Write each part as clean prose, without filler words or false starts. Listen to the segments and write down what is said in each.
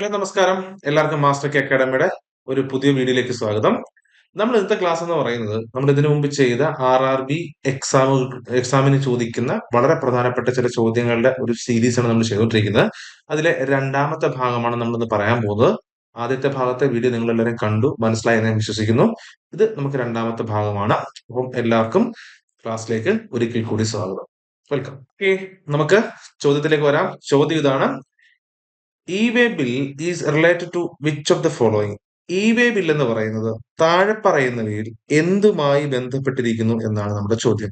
Hello നമസ്കാരം. എല്ലാവർക്കും master K അക്കാഡമിയുടെ ഒരു പുതിയ വീഡിയോയിലേക്ക് സ്വാഗതം. നമ്മൾ ഇന്നത്തെ ക്ലാസ് എന്ന് പറയുന്നത് നമ്മൾ ഇതിനു മുമ്പ് ചെയ്ത RRB എക്സാമിന് ചോദിക്കുന്ന വളരെ പ്രധാനപ്പെട്ട ചില ചോദ്യങ്ങളുടെ ഒരു സീരീസ് ആണ് നമ്മൾ ചെയ്തുകൊണ്ടിരിക്കുന്നത്. അതിലെ രണ്ടാമത്തെ ഭാഗമാണ് നമ്മൾ ഇന്ന് പറയാൻ പോകുന്നത്. ആദ്യത്തെ ഭാഗത്തെ വീഡിയോ നിങ്ങൾ എല്ലാവരും കണ്ടു മനസ്സിലായെന്ന് ഞാൻ വിശ്വസിക്കുന്നു. ഇത് നമുക്ക് രണ്ടാമത്തെ ഭാഗമാണ്. അപ്പം എല്ലാവർക്കും ക്ലാസ്സിലേക്ക് ഒരിക്കൽ കൂടി സ്വാഗതം. വെൽക്കം. ഓക്കെ, നമുക്ക് ചോദ്യത്തിലേക്ക് വരാം. ചോദ്യം ഇതാണ്: e-way bill is related to which of the following? E-way bill എന്ന് പറയുന്നത് താഴെ പറയുന്നവയിൽ എന്തുമായി ബന്ധപ്പെട്ടിരിക്കുന്നു എന്നാണ് നമ്മുടെ ചോദ്യം.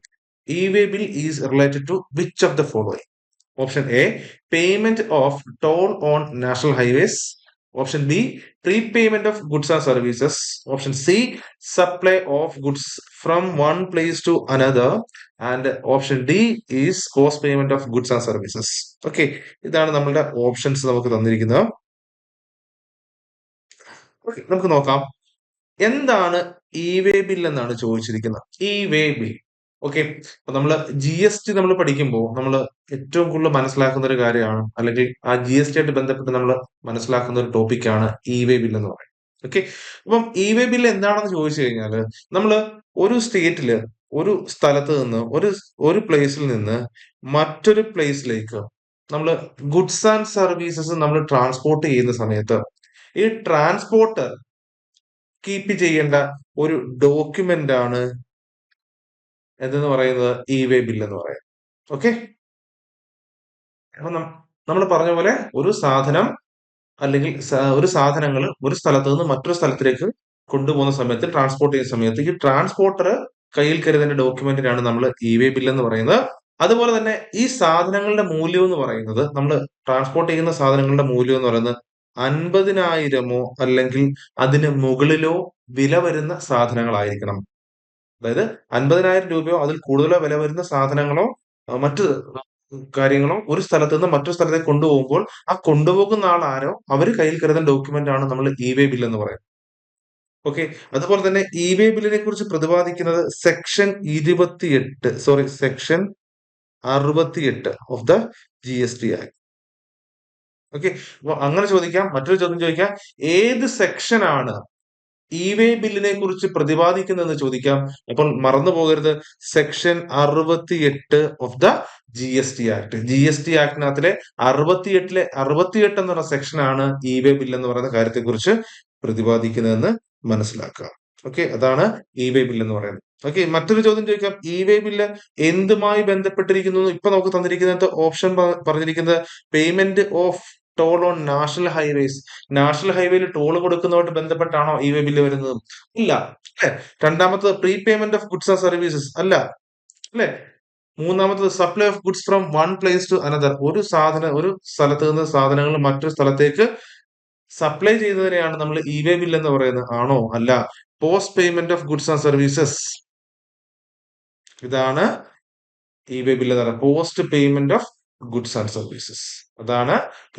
E-way bill is related to which of the following? Option A, payment of toll on national highways. Option B, prepayment of goods and services. Option C, supply of goods from one place to another. And option D is cost payment of goods and services. Okay, ഇതാണ് നമ്മളുടെ options നമുക്ക് തന്നിരിക്കുന്നത്. നമുക്ക് നോക്കാം എന്താണ് ഇ-വേ bill എന്നാണ് ചോദിച്ചിരിക്കുന്നത്. ഇ-വേ bill, okay. അപ്പൊ നമ്മള് GST നമ്മൾ പഠിക്കുമ്പോൾ നമ്മൾ ഏറ്റവും കൂടുതൽ മനസ്സിലാക്കുന്ന ഒരു കാര്യമാണ്, അല്ലെങ്കിൽ ആ GST ആയിട്ട് ബന്ധപ്പെട്ട് നമ്മൾ മനസ്സിലാക്കുന്ന ഒരു ടോപ്പിക്കാണ് ഇ-വേ ബിൽ എന്ന് പറയുന്നത്. ഓക്കെ, അപ്പം ഇ-വേ ബിൽ എന്താണെന്ന് ചോദിച്ചു കഴിഞ്ഞാല് നമ്മള് ഒരു സ്റ്റേറ്റില് ഒരു സ്ഥലത്ത് നിന്ന് ഒരു പ്ലേസിൽ നിന്ന് മറ്റൊരു പ്ലേസിലേക്ക് നമ്മൾ ഗുഡ്സ് ആൻഡ് സർവീസസ് നമ്മൾ ട്രാൻസ്പോർട്ട് ചെയ്യുന്ന സമയത്ത് ഈ ട്രാൻസ്പോർട്ട് കീപ്പ് ചെയ്യേണ്ട ഒരു ഡോക്യുമെന്റ് ആണ് എന്തെന്ന് പറയുന്നത് ഇ-വേ ബിൽ എന്ന് പറയുന്നത്. ഓക്കെ, അപ്പൊ നമ്മൾ പറഞ്ഞ പോലെ ഒരു സാധനം അല്ലെങ്കിൽ ഒരു സാധനങ്ങൾ ഒരു സ്ഥലത്ത് നിന്ന് മറ്റൊരു സ്ഥലത്തിലേക്ക് കൊണ്ടുപോകുന്ന സമയത്ത്, ട്രാൻസ്പോർട്ട് ചെയ്യുന്ന സമയത്ത് ഈ ട്രാൻസ്പോർട്ടർ കയ്യിൽ കരുതേണ്ട ഡോക്യുമെന്റിനാണ് നമ്മൾ ഇ-വേ ബിൽ എന്ന് പറയുന്നത്. അതുപോലെ തന്നെ ഈ സാധനങ്ങളുടെ മൂല്യം എന്ന് പറയുന്നത്, നമ്മൾ ട്രാൻസ്പോർട്ട് ചെയ്യുന്ന സാധനങ്ങളുടെ മൂല്യം എന്ന് പറയുന്നത് 50,000 അല്ലെങ്കിൽ അതിന് മുകളിലോ വില വരുന്ന സാധനങ്ങളായിരിക്കണം. അതായത് 50,000 രൂപയോ അതിൽ കൂടുതലോ വില വരുന്ന സാധനങ്ങളോ മറ്റു കാര്യങ്ങളോ ഒരു സ്ഥലത്ത് നിന്ന് മറ്റൊരു സ്ഥലത്തേക്ക് കൊണ്ടുപോകുമ്പോൾ ആ കൊണ്ടുപോകുന്ന ആൾ ആരോ അവർ കയ്യിൽ കരുതുന്ന ഡോക്യുമെന്റ് ആണ് നമ്മൾ ഇ-വേ ബിൽ എന്ന് പറയുന്നത്. ഓക്കെ, അതുപോലെ തന്നെ ഇ-വേ ബില്ലിനെ കുറിച്ച് പ്രതിപാദിക്കുന്നത് section 68 of the GST act. Okay, അപ്പൊ അങ്ങനെ ചോദിക്കാം. മറ്റൊരു ചോദ്യം ചോദിക്കാം, ഏത് സെക്ഷൻ ആണ് ഇ-വേ ബില്ലിനെ കുറിച്ച് പ്രതിപാദിക്കുന്നതെന്ന് ചോദിക്കാം. അപ്പോൾ മറന്നു പോകരുത്, section 68 of the GST act. GST ആക്ടിനകത്തിലെ 68 എന്ന് പറയുന്ന സെക്ഷൻ ആണ് ഇ-വേ ബിൽ എന്ന് പറയുന്ന കാര്യത്തെ കുറിച്ച് പ്രതിപാദിക്കുന്നതെന്ന് മനസ്സിലാക്കുക. ഓക്കെ, അതാണ് ഇ-വേ ബിൽ എന്ന് പറയുന്നത്. ഓക്കെ, മറ്റൊരു ചോദ്യം ചോദിക്കാം, ഇ-വേ ബില്ല് എന്തുമായി ബന്ധപ്പെട്ടിരിക്കുന്നു? ഇപ്പൊ നമുക്ക് തന്നിരിക്കുന്നത് ഓപ്ഷൻ പറഞ്ഞിരിക്കുന്നത് payment of toll on national highways. National ഹൈവേയിൽ ടോൾ കൊടുക്കുന്നതുമായിട്ട് ബന്ധപ്പെട്ടാണോ ഇ-വേ ബില്ല് വരുന്നത്? ഇല്ല. അല്ലെ? രണ്ടാമത്തത് prepayment of goods and services അല്ല, അല്ലെ? മൂന്നാമത്തത് supply of goods from one place to another. ഒരു സ്ഥലത്ത് നിന്ന് സാധനങ്ങൾ മറ്റൊരു സ്ഥലത്തേക്ക് സപ്ലൈ ചെയ്യുന്നതിനെയാണ് നമ്മൾ ഇ-വേ ബിൽ എന്ന് പറയുന്നത്. ആണോ? അല്ല. Post payment of goods and services, ഇതാണ് ഇ-വേ ബിൽ എന്ന് പറയുന്നത്. Post payment of goods and services, അതാണ്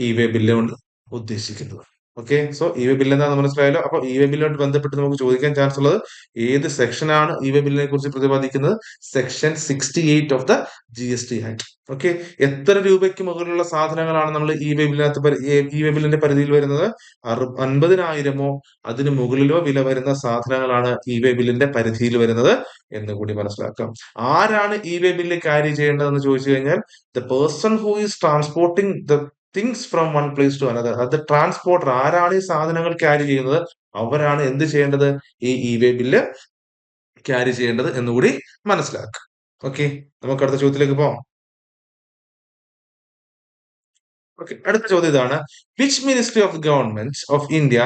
ഇ-വേ ബില്ല് കൊണ്ട് ഉദ്ദേശിക്കുന്നത്. ഓക്കെ, സോ ഇ-വേ ബില്ല് എന്താണെന്ന് മനസ്സിലായല്ലോ. അപ്പൊ ഇ-വേ ബില്ലുമായിട്ട് ബന്ധപ്പെട്ട് നമുക്ക് ചോദിക്കാൻ ചാൻസ് ഉള്ളത് ഏത് സെക്ഷൻ ആണ് ഇ-വേ ബില്ലിനെ കുറിച്ച് പ്രതിപാദിക്കുന്നത്? Section 68 of the GST act. Okay, എത്ര രൂപയ്ക്ക് മുകളിലുള്ള സാധനങ്ങളാണ് നമ്മൾ ഇ-വേ ബില്ലിന്റെ പരിധിയിൽ വരുന്നത്? 50,000 അതിന് മുകളിലോ വില വരുന്ന സാധനങ്ങളാണ് ഇ-വേ ബില്ലിന്റെ പരിധിയിൽ വരുന്നത് എന്ന് കൂടി മനസ്സിലാക്കാം. ആരാണ് ഇ-വേ ബില്ല് ക്യാരി ചെയ്യേണ്ടതെന്ന് ചോദിച്ചു കഴിഞ്ഞാൽ, the person who is transporting the things from one place to another. അത് ട്രാൻസ്പോർട്ടർ, ആരാണ് ഈ സാധനങ്ങൾ ക്യാരി ചെയ്യുന്നത്, അവരാണ് എന്ത് ചെയ്യേണ്ടത്? ഈ ഇ-വേ ബില്ല് ക്യാരി ചെയ്യേണ്ടത് എന്നുകൂടി മനസ്സിലാക്കുക. ഓക്കെ, നമുക്ക് അടുത്ത ചോദ്യത്തിലേക്ക് പോകാം. ഓക്കെ, അടുത്ത ചോദ്യം ഇതാണ്: which ministry of government of India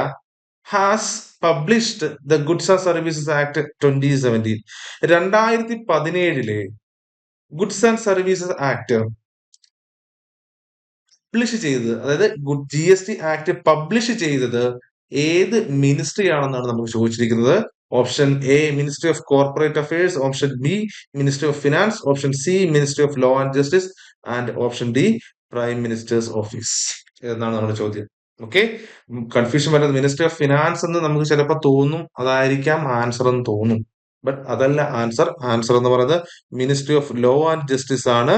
has published the goods and services act 2017? 2017 goods and services act publish ചെയ്തത്, അതായത് GST ആക്ട് പബ്ലിഷ് ചെയ്തത് ഏത് മിനിസ്ട്രി ആണെന്നാണ് നമുക്ക് ചോദിച്ചിരിക്കുന്നത്. Option A, ministry of corporate affairs. Option B, ministry of finance. Option C, ministry of law and justice. And option D, prime ministers office എന്നാണ് നമ്മുടെ ചോദ്യം. ഓക്കെ, കൺഫ്യൂഷൻ വരുന്നത് മിനിസ്ട്രി ഓഫ് ഫിനാൻസ് എന്ന് നമുക്ക് ചിലപ്പോൾ തോന്നും, അതായിരിക്കാം ആൻസർ എന്ന് തോന്നും. ബട്ട് അതല്ല ആൻസർ. ആൻസർ എന്ന് പറയുന്നത് ministry of law and justice ആണ്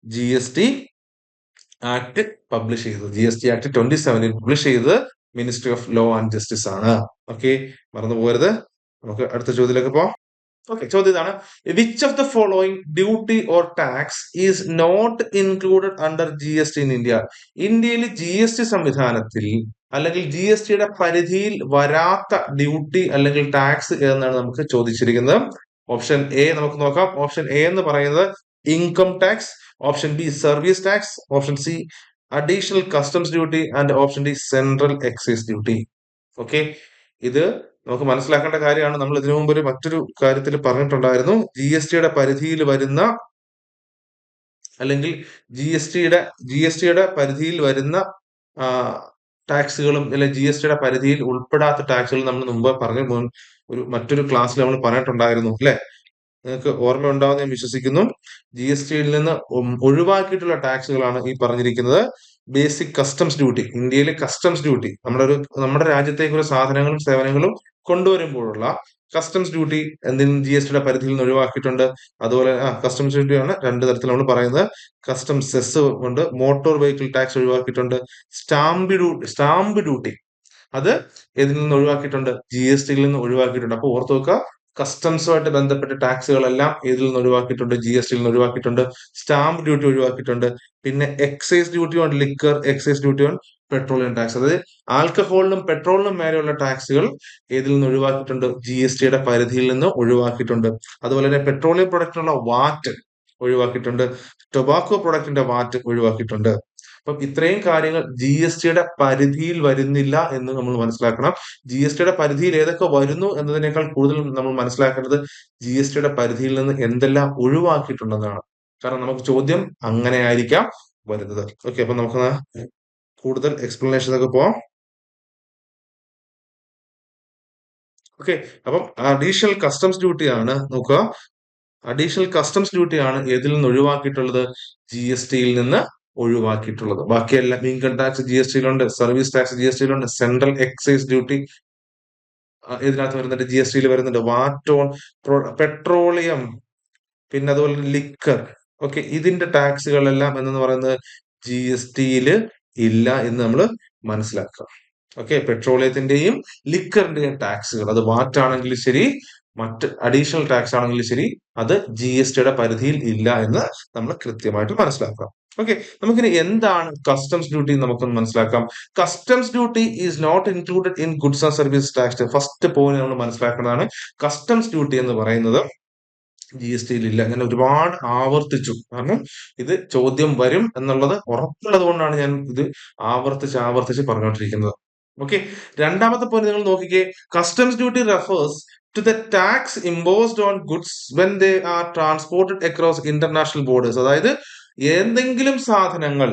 GST ആക്ട് പബ്ലിഷ് ചെയ്തത്. GST ആക്ട് 2017 പബ്ലിഷ് ചെയ്തത് ministry of law and justice ആണ്. ഓക്കെ, മറന്നു പോകരുത്. നമുക്ക് അടുത്ത ചോദ്യത്തിലേക്ക് പോവാം. ഓക്കെ, ചോദ്യം ഇതാണ്: which of the following duty or tax is not included under GST in India? ഇന്ത്യയിൽ GST സംവിധാനത്തിൽ അല്ലെങ്കിൽ GSTയുടെ പരിധിയിൽ വരാത്ത ഡ്യൂട്ടി അല്ലെങ്കിൽ ടാക്സ് ഏതെന്നാണ് നമുക്ക് ചോദിച്ചിരിക്കുന്നത്. ഓപ്ഷൻ എ നമുക്ക് നോക്കാം. ഓപ്ഷൻ എ എന്ന് പറയുന്നത് income tax, option B service tax, option C additional customs duty and option D central excise duty. Okay, ഇത് നമുക്ക് മനസ്സിലാക്കേണ്ട കാര്യമാണ്. നമ്മൾ ഇതിനു മുമ്പ് മറ്റൊരു കാര്യത്തിൽ പറഞ്ഞിട്ടുണ്ടായിരുന്നു, GSTയുടെ പരിധിയിൽ വരുന്ന അല്ലെങ്കിൽ GSTയുടെ പരിധിയിൽ വരുന്ന ടാക്സുകളും അല്ലെങ്കിൽ GSTയുടെ പരിധിയിൽ ഉൾപ്പെടാത്ത ടാക്സുകളും നമ്മൾ മുമ്പ് പറഞ്ഞു മറ്റൊരു ക്ലാസ്സിൽ നമ്മൾ പറഞ്ഞിട്ടുണ്ടായിരുന്നു അല്ലെ? നിങ്ങൾക്ക് ഓർമ്മ ഉണ്ടാവും ഞാൻ വിശ്വസിക്കുന്നു. GSTയിൽ നിന്ന് ഒഴിവാക്കിയിട്ടുള്ള ടാക്സുകളാണ് ഈ പറഞ്ഞിരിക്കുന്നത്. ബേസിക് കസ്റ്റംസ് ഡ്യൂട്ടി, ഇന്ത്യയിലെ കസ്റ്റംസ് ഡ്യൂട്ടി, നമ്മുടെ രാജ്യത്തേക്ക് ഒരു സാധനങ്ങളും സേവനങ്ങളും കൊണ്ടുവരുമ്പോഴുള്ള കസ്റ്റംസ് ഡ്യൂട്ടി എന്തിനും GSTയുടെ പരിധിയിൽ നിന്ന് ഒഴിവാക്കിയിട്ടുണ്ട്. അതുപോലെ കസ്റ്റംസ് ഡ്യൂട്ടിയാണ് രണ്ട് തരത്തിൽ നമ്മൾ പറയുന്നത്. കസ്റ്റംസ് സെസ് കൊണ്ട് മോട്ടോർ വെഹിക്കിൾ ടാക്സ് ഒഴിവാക്കിയിട്ടുണ്ട്. സ്റ്റാമ്പ് ഡ്യൂട്ടി അത് ഇതിൽ നിന്ന് ഒഴിവാക്കിയിട്ടുണ്ട്, GSTയിൽ നിന്ന് ഒഴിവാക്കിയിട്ടുണ്ട്. അപ്പൊ ഓർത്ത് വെക്കുക, കസ്റ്റംസുമായിട്ട് ബന്ധപ്പെട്ട ടാക്സുകളെല്ലാം ഇതിൽ നിന്ന് ഒഴിവാക്കിയിട്ടുണ്ട്, GSTയിൽ നിന്ന് ഒഴിവാക്കിയിട്ടുണ്ട്. സ്റ്റാമ്പ് ഡ്യൂട്ടി ഒഴിവാക്കിയിട്ടുണ്ട്. പിന്നെ excise duty on liquor, excise duty on petroleum tax, അതായത് ആൽക്കഹോളിനും പെട്രോളിനും മേലെയുള്ള ടാക്സുകൾ ഇതിൽ നിന്ന് ഒഴിവാക്കിയിട്ടുണ്ട്, GSTയുടെ പരിധിയിൽ നിന്ന് ഒഴിവാക്കിയിട്ടുണ്ട്. അതുപോലെ തന്നെ പെട്രോളിയം പ്രൊഡക്റ്റിനുള്ള വാറ്റ് ഒഴിവാക്കിയിട്ടുണ്ട്, ടൊബാക്കോ പ്രൊഡക്റ്റിന്റെ വാറ്റ് ഒഴിവാക്കിയിട്ടുണ്ട്. അപ്പം ഇത്രയും കാര്യങ്ങൾ GSTയുടെ പരിധിയിൽ വരുന്നില്ല എന്ന് നമ്മൾ മനസ്സിലാക്കണം. GSTയുടെ പരിധിയിൽ ഏതൊക്കെ വരുന്നു എന്നതിനേക്കാൾ കൂടുതൽ നമ്മൾ മനസ്സിലാക്കേണ്ടത് GSTയുടെ പരിധിയിൽ നിന്ന് എന്തെല്ലാം ഒഴിവാക്കിയിട്ടുണ്ടെന്നാണ്. കാരണം നമുക്ക് ചോദ്യം അങ്ങനെ ആയിരിക്കാം വരുന്നത്. ഓക്കെ, അപ്പൊ നമുക്ക് കൂടുതൽ എക്സ്പ്ലനേഷനൊക്കെ പോവാം. ഓക്കെ, അപ്പം അഡീഷണൽ കസ്റ്റംസ് ഡ്യൂട്ടി ആണ് നോക്കുക. അഡീഷണൽ കസ്റ്റംസ് ഡ്യൂട്ടി ആണ് ഏതിൽ നിന്ന് ഒഴിവാക്കിയിട്ടുള്ളത്? GSTയിൽ നിന്ന് ഒഴിവാക്കിയിട്ടുള്ളത്. ബാക്കിയെല്ലാം ഇൻകം ടാക്സ് GSTയിലുണ്ട്, സർവീസ് ടാക്സ് GSTയിലുണ്ട്, സെൻട്രൽ എക്സൈസ് ഡ്യൂട്ടി ഇതിനകത്ത് വരുന്നുണ്ട്, GSTയിൽ വരുന്നുണ്ട്, വാറ്റ് ഓൺ പെട്രോളിയം, പിന്നെ അതുപോലെ ലിക്കർ. ഓക്കെ, ഇതിന്റെ ടാക്സുകളെല്ലാം എന്ന് പറയുന്നത് GSTയിൽ ഇല്ല എന്ന് നമ്മൾ മനസ്സിലാക്കുക. ഓക്കെ, പെട്രോളിയത്തിന്റെയും ലിക്കറിന്റെയും ടാക്സുകൾ, അത് വാറ്റ് ആണെങ്കിലും ശരി മറ്റ് അഡീഷണൽ ടാക്സ് ആണെങ്കിലും ശരി, അത് GSTയുടെ പരിധിയിൽ ഇല്ല എന്ന് നമ്മൾ കൃത്യമായിട്ട് മനസ്സിലാക്കാം. ഓക്കെ, നമുക്കിനി എന്താണ് കസ്റ്റംസ് ഡ്യൂട്ടി നമുക്കൊന്ന് മനസ്സിലാക്കാം. Customs duty is not included in goods and service tax. First point നമ്മൾ മനസ്സിലാക്കുന്നതാണ് കസ്റ്റംസ് ഡ്യൂട്ടി എന്ന് പറയുന്നത് GSTയിൽ ഇല്ല. ഞാൻ ഒരുപാട് ആവർത്തിച്ചു, കാരണം ഇത് ചോദ്യം വരും എന്നുള്ളത് ഉറപ്പുള്ളത് കൊണ്ടാണ് ഞാൻ ഇത് ആവർത്തിച്ച് പറഞ്ഞുകൊണ്ടിരിക്കുന്നത്. ഓക്കെ, രണ്ടാമത്തെ പോയിന്റ് നിങ്ങൾ നോക്കിക്കേ. Customs duty refers to the tax imposed on goods when they are transported across international borders. അതായത് ഏതെങ്കിലും സാധനങ്ങൾ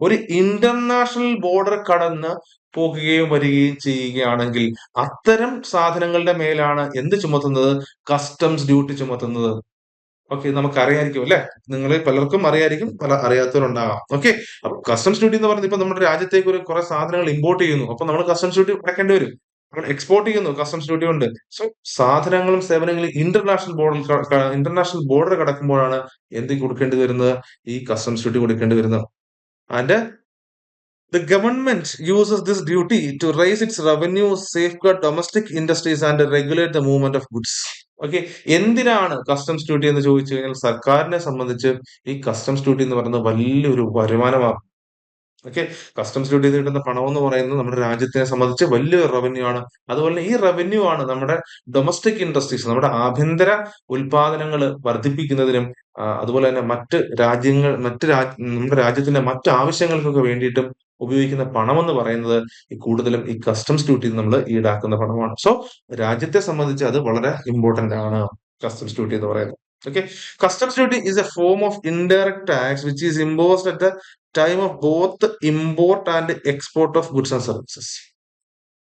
ഒരു ഇന്റർനാഷണൽ ബോർഡർ കടന്ന് പോകുകയും വരികയും ചെയ്യുകയാണെങ്കിൽ അത്തരം സാധനങ്ങളുടെ മേലാണ് എന്ത് ചുമത്തുന്നത്? കസ്റ്റംസ് ഡ്യൂട്ടി ചുമത്തുന്നത്. ഓക്കെ, നമുക്ക് അറിയായിരിക്കും അല്ലെ, നിങ്ങളിൽ പലർക്കും അറിയായിരിക്കും, പല അറിയാത്തവരുണ്ടാകാം. ഓക്കെ, അപ്പൊ കസ്റ്റംസ് ഡ്യൂട്ടി എന്ന് പറയുന്നത് ഇപ്പൊ നമ്മുടെ രാജ്യത്തേക്ക് ഒരു കുറെ സാധനങ്ങൾ ഇമ്പോർട്ട് ചെയ്യുന്നു, അപ്പൊ നമ്മൾ കസ്റ്റംസ് ഡ്യൂട്ടി അടക്കേണ്ടി വരും. നമ്മൾ എക്സ്പോർട്ട് ചെയ്യുന്നു, കസ്റ്റംസ് ഡ്യൂട്ടി ഉണ്ട്. സോ സാധനങ്ങളും സേവനങ്ങളും ഇന്റർനാഷണൽ ബോർഡർ കടക്കുമ്പോഴാണ് എന്ത് കൊടുക്കേണ്ടി വരുന്നത്? ഈ കസ്റ്റംസ് ഡ്യൂട്ടി കൊടുക്കേണ്ടി വരുന്നത്. And the government uses this duty to raise its revenue, safeguard domestic industries and regulate the movement of goods. Okay, എന്തിനാണ് കസ്റ്റംസ് ഡ്യൂട്ടി എന്ന് ചോദിച്ചു കഴിഞ്ഞാൽ സർക്കാരിനെ സംബന്ധിച്ച് ഈ കസ്റ്റംസ് ഡ്യൂട്ടി എന്ന് പറയുന്നത് വലിയൊരു വരുമാനമാണ്. ഓക്കെ, കസ്റ്റംസ് ഡ്യൂട്ടി കിട്ടുന്ന പണം എന്ന് പറയുന്നത് നമ്മുടെ രാജ്യത്തിനെ സംബന്ധിച്ച് വലിയൊരു റവന്യൂ ആണ്. അതുപോലെ ഈ റവന്യൂ ആണ് നമ്മുടെ ഡൊമസ്റ്റിക് ഇൻഡസ്ട്രീസ്, നമ്മുടെ ആഭ്യന്തര ഉൽപാദനങ്ങൾ വർദ്ധിപ്പിക്കുന്നതിനും അതുപോലെ തന്നെ നമ്മുടെ രാജ്യത്തിന്റെ മറ്റു ആവശ്യങ്ങൾക്കൊക്കെ വേണ്ടിയിട്ടും ഉപയോഗിക്കുന്ന പണം എന്ന് പറയുന്നത് കൂടുതലും ഈ കസ്റ്റംസ് ഡ്യൂട്ടി നമ്മൾ ഈടാക്കുന്ന പണമാണ്. സോ രാജ്യത്തെ സംബന്ധിച്ച് അത് വളരെ ഇമ്പോർട്ടന്റ് ആണ് കസ്റ്റംസ് ഡ്യൂട്ടി എന്ന് പറയുന്നത്. Okay, customs duty is a form of indirect tax which is imposed at the time of both import and export of goods and services.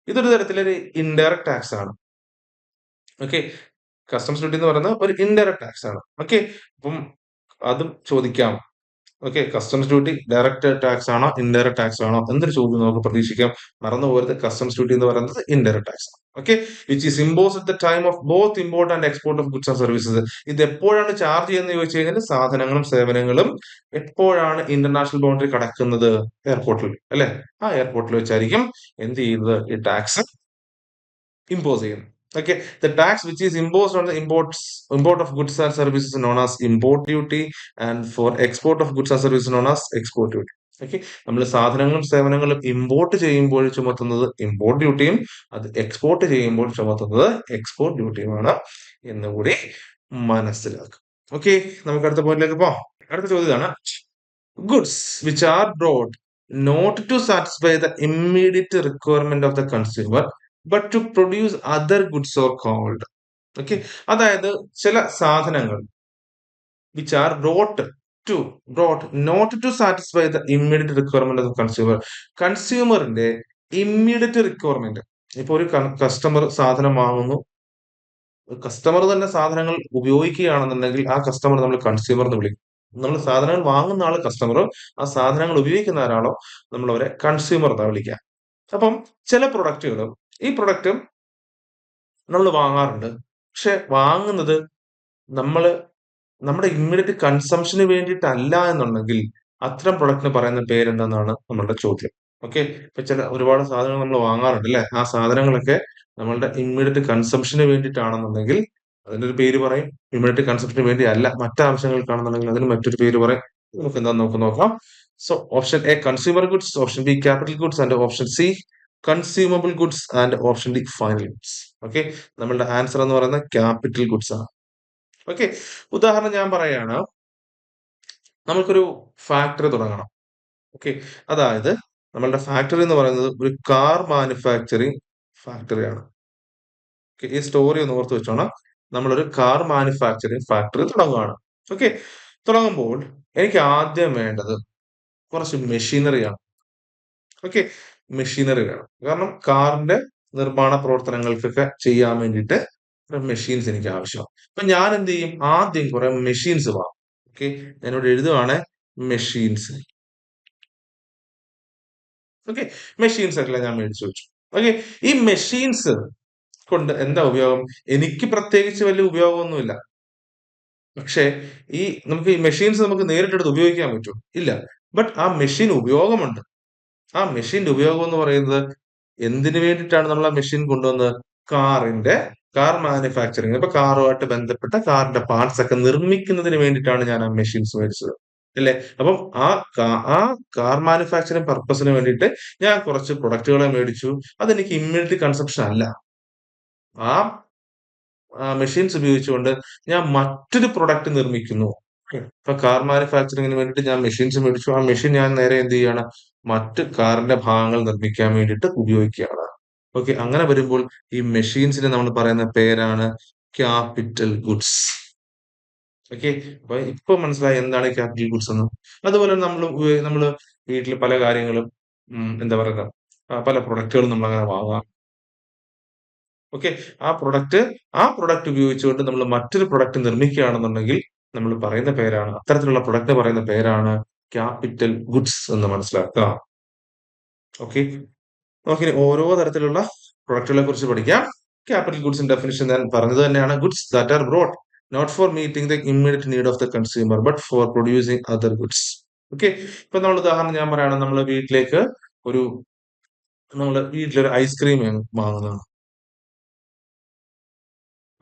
ഇതൊരു തരത്തിലൊരു ഇൻഡയറക്ട് ടാക്സ് ആണ്. ഓക്കെ, കസ്റ്റംസ് ഡ്യൂട്ടി എന്ന് പറയുന്നത് ഒരു indirect tax ആണ്. Okay, അപ്പം അതും ചോദിക്കാം. Okay, customs duty direct tax ആണോ ഇൻഡയറക്ട് ടാക്സ് ആണോ എന്നൊരു ചോദ്യം നമുക്ക് പ്രതീക്ഷിക്കാം. മറന്നു പോകരുത്, കസ്റ്റംസ് ഡ്യൂട്ടി എന്ന് പറയുന്നത് ഇൻഡയറക്ട് ടാക്സ് ആണ്. Okay, which is impose at the time of both import and export of goods and services. ഇത് എപ്പോഴാണ് ചാർജ് ചെയ്യുന്നത് ചോദിച്ചു കഴിഞ്ഞാൽ സാധനങ്ങളും സേവനങ്ങളും എപ്പോഴാണ് ഇന്റർനാഷണൽ ബൗണ്ടറി കടക്കുന്നത്, എയർപോർട്ടിൽ അല്ലെ, ആ എയർപോർട്ടിൽ വെച്ചായിരിക്കും എന്ത് ചെയ്യുന്നത്, ഈ ടാക്സ് ഇമ്പോസ് ചെയ്യുന്നത്. Okay, the tax which is imposed on the import of goods and services is known as import duty, and for export of goods and services known as export duty. Okay, നമ്മൾ സാധനങ്ങളും സേവനങ്ങളും import ചെയ്യുമ്പോൾ ചുമത്തുന്നത് import ഡ്യൂട്ടിയും അത് export ചെയ്യുമ്പോൾ ചുമത്തുന്നത് export ഡ്യൂട്ടിയുമാണ് എന്നുകൂടി മനസ്സിലാക്കും. Okay, നമുക്ക് അടുത്ത പോയിന്റിലേക്ക് പോവാം. അടുത്ത ചോദ്യം ഇതാണ്, goods which are brought not to satisfy the immediate requirement of the consumer but to produce other goods or called. Okay, അതായത് ചില സാധനങ്ങൾ which are brought not to satisfy the immediate requirement of consumer. കൺസ്യൂമറിന്റെ immediate requirement, ഇപ്പൊ ഒരു customer സാധനം വാങ്ങുന്നു, customer തന്നെ സാധനങ്ങൾ ഉപയോഗിക്കുകയാണെന്നുണ്ടെങ്കിൽ ആ കസ്റ്റമർ നമ്മൾ കൺസ്യൂമർ എന്ന് വിളിക്കും. നമ്മൾ സാധനങ്ങൾ വാങ്ങുന്ന ആള് കസ്റ്റമറോ ആ സാധനങ്ങൾ ഉപയോഗിക്കുന്ന ആരാളോ നമ്മൾ അവരെ കൺസ്യൂമർ എന്നാ വിളിക്കുക. അപ്പം ചില പ്രൊഡക്റ്റുകൾ, ഈ പ്രൊഡക്റ്റ് നമ്മൾ വാങ്ങാറുണ്ട്, പക്ഷെ വാങ്ങുന്നത് നമ്മള് നമ്മുടെ ഇമ്മീഡിയറ്റ് കൺസംഷന് വേണ്ടിയിട്ടല്ല എന്നുണ്ടെങ്കിൽ അത്തരം പ്രൊഡക്റ്റിന് പറയുന്ന പേരെന്താണെന്നാണ് നമ്മളുടെ ചോദ്യം. ഓക്കെ, ഇപ്പൊ ചില ഒരുപാട് സാധനങ്ങൾ നമ്മൾ വാങ്ങാറുണ്ട് അല്ലെ, ആ സാധനങ്ങളൊക്കെ നമ്മളുടെ ഇമ്മീഡിയറ്റ് കൺസംഷന് വേണ്ടിയിട്ടാണെന്നുണ്ടെങ്കിൽ അതിന്റെ ഒരു പേര് പറയും. ഇമ്മീഡിയറ്റ് കൺസംഷന് വേണ്ടി അല്ല, മറ്റാവശ്യങ്ങൾക്കാണെന്നുണ്ടെങ്കിൽ അതിന് മറ്റൊരു പേര് പറയും. നമുക്ക് എന്താന്ന് നമുക്ക് നോക്കാം. So option A consumer goods, option B capital goods and option C consumable goods and option D final goods. Okay, നമ്മളുടെ ആൻസർ എന്ന് പറയുന്നത് ക്യാപിറ്റൽ ഗുഡ്സ് ആണ്. ഓക്കെ, ഉദാഹരണം ഞാൻ പറയാണ്, നമുക്കൊരു ഫാക്ടറി തുടങ്ങണം. ഓക്കെ, അതായത് നമ്മളുടെ ഫാക്ടറി എന്ന് പറയുന്നത് ഒരു കാർ മാനുഫാക്ചറിങ് ഫാക്ടറിയാണ്. ഈ സ്റ്റോറി ഒന്ന് ഓർത്ത് വെച്ചോണം. നമ്മളൊരു കാർ മാനുഫാക്ചറിങ് ഫാക്ടറി തുടങ്ങുകയാണ്. ഓക്കെ, തുടങ്ങുമ്പോൾ എനിക്ക് ആദ്യം വേണ്ടത് കുറച്ച് മെഷീനറിയാണ്. ഓക്കെ, മെഷീനറി വേണം. കാരണം കാറിന്റെ നിർമ്മാണ പ്രവർത്തനങ്ങൾക്കൊക്കെ ചെയ്യാൻ വേണ്ടിയിട്ട് മെഷീൻസ് എനിക്ക് ആവശ്യമാണ്. അപ്പൊ ഞാൻ എന്ത് ചെയ്യും, ആദ്യം കുറെ മെഷീൻസ് വാങ്ങും. ഓക്കെ, ഞാനിവിടെ എഴുതുവാണ് മെഷീൻസ്. ഓക്കെ, മെഷീൻസ് എല്ലാം ഞാൻ മേടിച്ചു വെച്ചു. ഓക്കെ, ഈ മെഷീൻസ് കൊണ്ട് എന്താ ഉപയോഗം? എനിക്ക് പ്രത്യേകിച്ച് വലിയ ഉപയോഗമൊന്നുമില്ല. പക്ഷെ ഈ നമുക്ക് ഈ മെഷീൻസ് നമുക്ക് നേരിട്ടെടുത്ത് ഉപയോഗിക്കാൻ പറ്റും? ഇല്ല. ബട്ട് ആ മെഷീൻ ഉപയോഗമുണ്ട്. ആ മെഷീന്റെ ഉപയോഗം എന്ന് പറയുന്നത് എന്തിനു വേണ്ടിയിട്ടാണ് നമ്മൾ ആ മെഷീൻ കൊണ്ടുവന്നത്? കാർ മാനുഫാക്ചറിങ്, ഇപ്പൊ കാറുമായിട്ട് ബന്ധപ്പെട്ട കാറിന്റെ പാർട്സ് ഒക്കെ നിർമ്മിക്കുന്നതിന് വേണ്ടിയിട്ടാണ് ഞാൻ ആ മെഷീൻസ് മേടിച്ചത് അല്ലേ. അപ്പം ആ കാർ മാനുഫാക്ചറിങ് പർപ്പസിന് വേണ്ടിയിട്ട് ഞാൻ കുറച്ച് പ്രൊഡക്റ്റുകളെ മേടിച്ചു. അതെനിക്ക് ഇമ്മീഡിയറ്റ് കൺസപ്ഷൻ അല്ല. ആ മെഷീൻസ് ഉപയോഗിച്ചുകൊണ്ട് ഞാൻ മറ്റൊരു പ്രൊഡക്റ്റ് നിർമ്മിക്കുന്നു. ഇപ്പൊ കാർ മാനുഫാക്ചറിങ്ങിന് വേണ്ടിയിട്ട് ഞാൻ മെഷീൻസ് മേടിച്ചു. ആ മെഷീൻ ഞാൻ നേരെ എന്ത് ചെയ്യാണ്, മറ്റ് കാറിന്റെ ഭാഗങ്ങൾ നിർമ്മിക്കാൻ വേണ്ടിയിട്ട് ഉപയോഗിക്കുകയാണ്. ഓക്കെ, അങ്ങനെ വരുമ്പോൾ ഈ മെഷീൻസിന് നമ്മൾ പറയുന്ന പേരാണ് ക്യാപിറ്റൽ ഗുഡ്സ്. ഓക്കെ, അപ്പൊ ഇപ്പൊ മനസ്സിലായി എന്താണ് ക്യാപിറ്റൽ ഗുഡ്സ് എന്ന്. അതുപോലെ നമ്മൾ വീട്ടിൽ പല കാര്യങ്ങളും എന്താ പറയുക, പല പ്രൊഡക്റ്റുകളും നമ്മൾ അങ്ങനെ വാങ്ങാം. ഓക്കെ, ആ പ്രൊഡക്റ്റ് ഉപയോഗിച്ചുകൊണ്ട് നമ്മൾ മറ്റൊരു പ്രൊഡക്റ്റ് നിർമ്മിക്കുകയാണെന്നുണ്ടെങ്കിൽ നമ്മൾ പറയുന്ന പേരാണ്, അത്തരത്തിലുള്ള പ്രൊഡക്റ്റ് പറയുന്ന പേരാണ് ക്യാപിറ്റൽ ഗുഡ്സ് എന്ന് മനസ്സിലാക്കുക. ഓക്കെ, നമുക്കിനി ഓരോ തരത്തിലുള്ള പ്രൊഡക്റ്റുകളെ കുറിച്ച് പഠിക്കാം. ക്യാപിറ്റൽ ഗുഡ്സിന്റെ ഡെഫിനിഷൻ ഞാൻ പറഞ്ഞത് തന്നെയാണ്. Goods that are brought not for meeting the immediate need of the consumer but for producing other goods. Okay, ഇപ്പൊ നമ്മൾ ഉദാഹരണം ഞാൻ പറയാണ്, നമ്മൾ വീട്ടിലൊരു ഐസ്ക്രീം വാങ്ങുന്നതാണ്.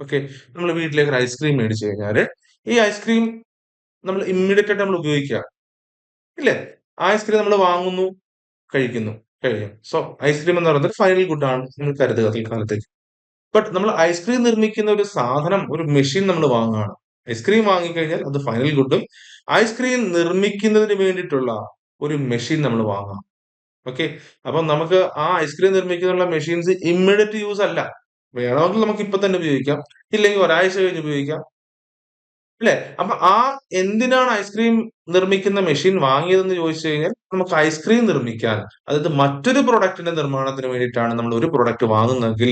ഓക്കെ, നമ്മൾ വീട്ടിലേക്ക് ഒരു ഐസ്ക്രീം മേടിച്ചു കഴിഞ്ഞാല് ഈ ഐസ്ക്രീം നമ്മൾ ഇമ്മീഡിയറ്റ് ആയിട്ട് നമ്മൾ ഉപയോഗിക്കുക ഇല്ലേ. ആ ഐസ്ക്രീം നമ്മൾ വാങ്ങുന്നു, കഴിക്കുന്നു, കഴിയും. സോ ഐസ്ക്രീം എന്ന് പറയുന്നത് ഫൈനൽ ഗുഡ് ആണ് നമ്മൾ കരുതുക തൽക്കാലത്തേക്ക്. ബട്ട് നമ്മൾ ഐസ്ക്രീം നിർമ്മിക്കുന്ന ഒരു സാധനം, ഒരു മെഷീൻ നമ്മൾ വാങ്ങുകയാണ്. ഐസ്ക്രീം വാങ്ങിക്കഴിഞ്ഞാൽ അത് ഫൈനൽ ഗുഡും, ഐസ്ക്രീം നിർമ്മിക്കുന്നതിന് വേണ്ടിയിട്ടുള്ള ഒരു മെഷീൻ നമ്മൾ വാങ്ങാം. ഓക്കെ, അപ്പൊ നമുക്ക് ആ ഐസ്ക്രീം നിർമ്മിക്കാനുള്ള മെഷീൻസ് ഇമ്മീഡിയറ്റ് യൂസ് അല്ല. വേണമെങ്കിൽ നമുക്ക് ഇപ്പൊ തന്നെ ഉപയോഗിക്കാം, ഇല്ലെങ്കിൽ ഒരാഴ്ച കഴിഞ്ഞ് ഉപയോഗിക്കാം അല്ലെ. അപ്പൊ എന്തിനാണ് ഐസ്ക്രീം നിർമ്മിക്കുന്ന മെഷീൻ വാങ്ങിയതെന്ന് ചോദിച്ചു കഴിഞ്ഞാൽ നമുക്ക് ഐസ്ക്രീം നിർമ്മിക്കാൻ, അതായത് മറ്റൊരു പ്രൊഡക്റ്റിന്റെ നിർമ്മാണത്തിന് വേണ്ടിയിട്ടാണ് നമ്മൾ ഒരു പ്രൊഡക്റ്റ് വാങ്ങുന്നതെങ്കിൽ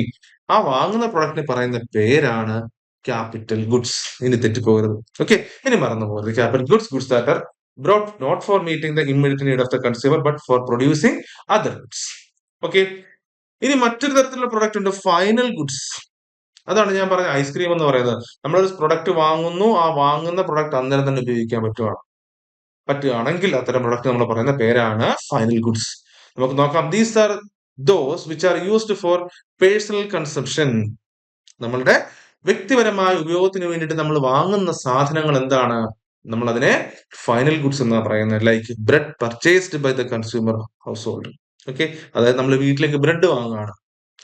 ആ വാങ്ങുന്ന പ്രൊഡക്റ്റിന് പറയുന്ന പേരാണ് ക്യാപിറ്റൽ ഗുഡ്സ്. ഇനി തെറ്റിപ്പോകരുത്. ഓക്കെ, ഇനി മറന്നു പോകരുത്. Capital goods, goods that R brought not for meeting the immediate need of the consumer but for producing other goods. Okay, ഇനി മറ്റൊരു തരത്തിലുള്ള പ്രൊഡക്റ്റ് ഉണ്ട്, ഫൈനൽ ഗുഡ്സ്. അതാണ് ഞാൻ പറഞ്ഞ ഐസ്ക്രീം എന്ന് പറയുന്നത്. നമ്മളൊരു പ്രൊഡക്റ്റ് വാങ്ങുന്നു, ആ വാങ്ങുന്ന പ്രൊഡക്റ്റ് അന്നേരം തന്നെ ഉപയോഗിക്കാൻ പറ്റുകയാണെങ്കിൽ അത്തരം പ്രൊഡക്റ്റ് നമ്മൾ പറയുന്ന പേരാണ് ഫൈനൽ ഗുഡ്സ്. നമുക്ക് നോക്കാം. These are those which are used for personal consumption. നമ്മളുടെ വ്യക്തിപരമായ ഉപയോഗത്തിന് വേണ്ടിയിട്ട് നമ്മൾ വാങ്ങുന്ന സാധനങ്ങൾ എന്താണ്? നമ്മൾ അതിനെ ഫൈനൽ ഗുഡ്സ് എന്നാണ് പറയുന്നത്. Like bread purchased by the consumer household. Okay, അതായത് നമ്മൾ വീട്ടിലേക്ക് ബ്രെഡ് വാങ്ങുകയാണ്.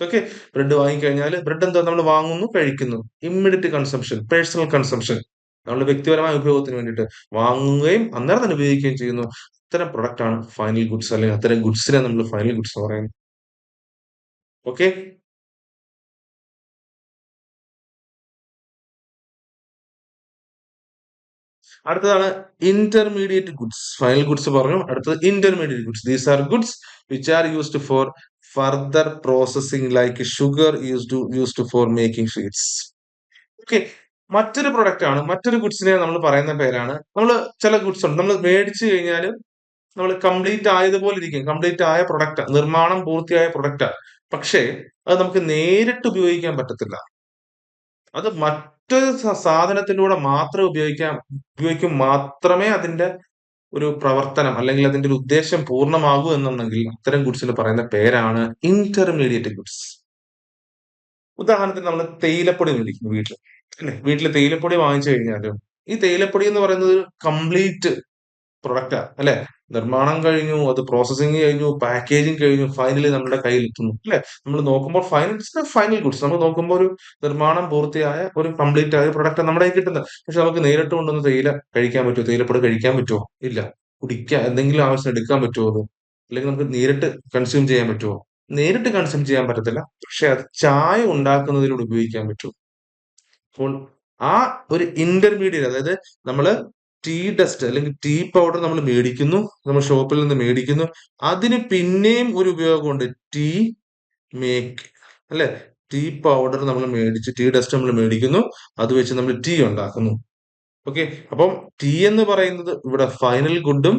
ഓക്കെ, ബ്രെഡ് വാങ്ങിക്കഴിഞ്ഞാൽ ബ്രെഡ് എന്താ, നമ്മൾ വാങ്ങുന്നു, കഴിക്കുന്നു. ഇമ്മീഡിയറ്റ് കൺസംഷൻ, പേഴ്സണൽ കൺസംഷൻ, നമ്മുടെ വ്യക്തിപരമായ ഉപയോഗത്തിന് വേണ്ടിയിട്ട് വാങ്ങുകയും അന്നേരം തന്നെ ഉപയോഗിക്കുകയും ചെയ്യുന്നു. അത്തരം പ്രൊഡക്റ്റ് ആണ് ഫൈനൽ ഗുഡ്സ്, അല്ലെങ്കിൽ അത്തരം ഗുഡ്സിനെ നമ്മൾ ഫൈനൽ ഗുഡ്സ് എന്ന് പറയുന്നത്. ഓക്കെ, അടുത്തതാണ് ഇന്റർമീഡിയറ്റ് ഗുഡ്സ്. ഫൈനൽ ഗുഡ്സ് പറഞ്ഞു, അടുത്തത് intermediate goods. These are goods which are used for further processing like sugar used for making sweets. Okay, മറ്റൊരു പ്രൊഡക്റ്റ് ആണ്, മറ്റൊരു ഗുഡ്സിനെ നമ്മൾ പറയുന്ന പേരാണ്, നമ്മൾ ചില ഗുഡ്സ് ഉണ്ട് നമ്മൾ മേടിച്ചു കഴിഞ്ഞാൽ നമ്മൾ കംപ്ലീറ്റ് ആയതുപോലെ ഇരിക്കും, കംപ്ലീറ്റ് ആയ പ്രൊഡക്റ്റ്, നിർമ്മാണം പൂർത്തിയായ പ്രൊഡക്റ്റ്, പക്ഷേ അത് നമുക്ക് നേരിട്ട് ഉപയോഗിക്കാൻ പറ്റത്തില്ല. അത് മറ്റൊരു സാധനത്തിലൂടെ മാത്രം ഉപയോഗിക്കും മാത്രമേ അതിന്റെ ഒരു പ്രവർത്തനം അല്ലെങ്കിൽ അതിന്റെ ഒരു ഉദ്ദേശം പൂർണ്ണമാകൂ എന്നുണ്ടെങ്കിൽ അത്തരം ഗുഡ്സിന് പറയുന്ന പേരാണ് ഇന്റർമീഡിയറ്റ് ഗുഡ്സ്. ഉദാഹരണത്തിന് നമ്മൾ തേയിലപ്പൊടി മേടിക്കുന്നു വീട്ടിൽ, അല്ലെ? വീട്ടിൽ തേയിലപ്പൊടി വാങ്ങിച്ചു കഴിഞ്ഞാലും ഈ തേയിലപ്പൊടി എന്ന് പറയുന്നത് ഒരു കംപ്ലീറ്റ് പ്രൊഡക്റ്റാ, അല്ലെ? നിർമ്മാണം കഴിഞ്ഞു, അത് പ്രോസസ്സിംഗ് കഴിഞ്ഞു, പാക്കേജിങ് കഴിഞ്ഞു, ഫൈനലി നമ്മുടെ കയ്യിൽ എത്തുന്നു, അല്ലെ? നമ്മൾ നോക്കുമ്പോൾ ഫൈനൽ ഗുഡ്സ്, നമ്മൾ നോക്കുമ്പോൾ ഒരു നിർമ്മാണം പൂർത്തിയായ ഒരു കംപ്ലീറ്റ് ആയ പ്രൊഡക്റ്റ് നമ്മുടെ കയ്യിൽ കിട്ടുന്നത്. പക്ഷെ നമുക്ക് നേരിട്ട് കൊണ്ടുവന്ന് തേയില കഴിക്കാൻ പറ്റുമോ? തേയിലപ്പൊടി കഴിക്കാൻ പറ്റുമോ? ഇല്ല. കുടിക്കാൻ എന്തെങ്കിലും ആവശ്യം എടുക്കാൻ പറ്റുമോ? അത് അല്ലെങ്കിൽ നമുക്ക് നേരിട്ട് കൺസ്യൂം ചെയ്യാൻ പറ്റുമോ? നേരിട്ട് കൺസ്യൂം ചെയ്യാൻ പറ്റത്തില്ല. പക്ഷെ അത് ചായ ഉണ്ടാക്കുന്നതിലൂടെ ഉപയോഗിക്കാൻ പറ്റും. അപ്പോൾ ആ ഒരു ഇന്റർമീഡിയറ്റ്, അതായത് നമ്മള് ടീ ഡസ്റ്റ് അല്ലെങ്കിൽ ടീ പൗഡർ നമ്മൾ മേടിക്കുന്നു, നമ്മൾ ഷോപ്പിൽ നിന്ന് മേടിക്കുന്നു, അതിന് പിന്നെയും ഒരു ഉപയോഗമുണ്ട്, ടീ മേക്ക്, അല്ലെ? ടീ പൗഡർ നമ്മൾ മേടിച്ച്, ടീ ഡസ്റ്റ് നമ്മൾ മേടിക്കുന്നു, അത് വെച്ച് നമ്മൾ ടീ ഉണ്ടാക്കുന്നു. ഓക്കെ, അപ്പം ടീ എന്ന് പറയുന്നത് ഇവിടെ ഫൈനൽ ഗുഡും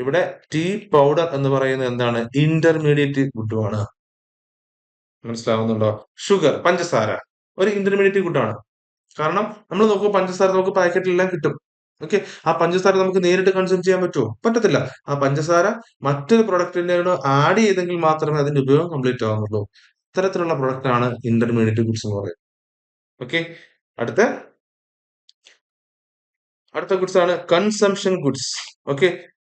ഇവിടെ ടീ പൗഡർ എന്ന് പറയുന്നത് എന്താണ്? ഇന്റർമീഡിയറ്റ് ഗുഡുമാണ്. മനസ്സിലാവുന്നുണ്ടോ? ഷുഗർ, പഞ്ചസാര ഒരു ഇന്റർമീഡിയറ്റ് ഗുഡാണ്. കാരണം നമ്മൾ നോക്കുമ്പോൾ പഞ്ചസാര നമുക്ക് പാക്കറ്റിലെല്ലാം കിട്ടും. ഓക്കെ, ആ പഞ്ചസാര നമുക്ക് നേരിട്ട് കൺസ്യൂം ചെയ്യാൻ പറ്റുമോ? പറ്റത്തില്ല. ആ പഞ്ചസാര മറ്റൊരു പ്രൊഡക്റ്റിനോട് ആഡ് ചെയ്തെങ്കിൽ മാത്രമേ അതിന്റെ ഉപയോഗം കംപ്ലീറ്റ് ആവുന്നുള്ളൂ. ഇത്തരത്തിലുള്ള പ്രൊഡക്റ്റ് ആണ് ഇന്റർമീഡിയറ്റ് ഗുഡ്സ് എന്ന് പറയുന്നത്. ഓക്കെ, അടുത്ത അടുത്ത ഗുഡ്സ് ആണ് consumption goods. Okay,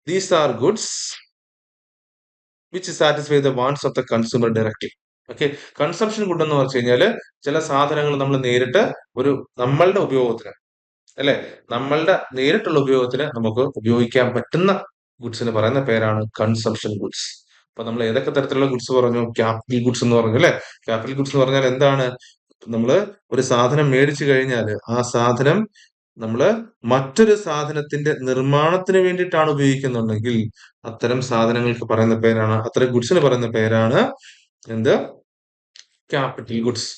these are goods which satisfy the wants of the consumer directly. Okay, consumption good എന്ന് വെച്ച് കഴിഞ്ഞാൽ ചില സാധനങ്ങൾ നമ്മൾ നേരിട്ട് ഒരു നമ്മളുടെ ഉപയോഗത്തിന്, അല്ലെ, നമ്മളുടെ നേരിട്ടുള്ള ഉപയോഗത്തിന് നമുക്ക് ഉപയോഗിക്കാൻ പറ്റുന്ന ഗുഡ്സിന് പറയുന്ന പേരാണ് കൺസംഷൻ ഗുഡ്സ്. അപ്പൊ നമ്മൾ ഏതൊക്കെ തരത്തിലുള്ള ഗുഡ്സ് പറഞ്ഞു? ക്യാപിറ്റൽ ഗുഡ്സ് എന്ന് പറഞ്ഞു, അല്ലെ? ക്യാപിറ്റൽ ഗുഡ്സ് എന്ന് പറഞ്ഞാൽ എന്താണ്? നമ്മള് ഒരു സാധനം മേടിച്ചു കഴിഞ്ഞാൽ ആ സാധനം നമ്മള് മറ്റൊരു സാധനത്തിന്റെ നിർമ്മാണത്തിന് വേണ്ടിയിട്ടാണ് ഉപയോഗിക്കുന്നുണ്ടെങ്കിൽ അത്തരം സാധനങ്ങൾക്ക് പറയുന്ന പേരാണ്, അത്തരം ഗുഡ്സിന് പറയുന്ന പേരാണ് എന്ത്? Capital goods.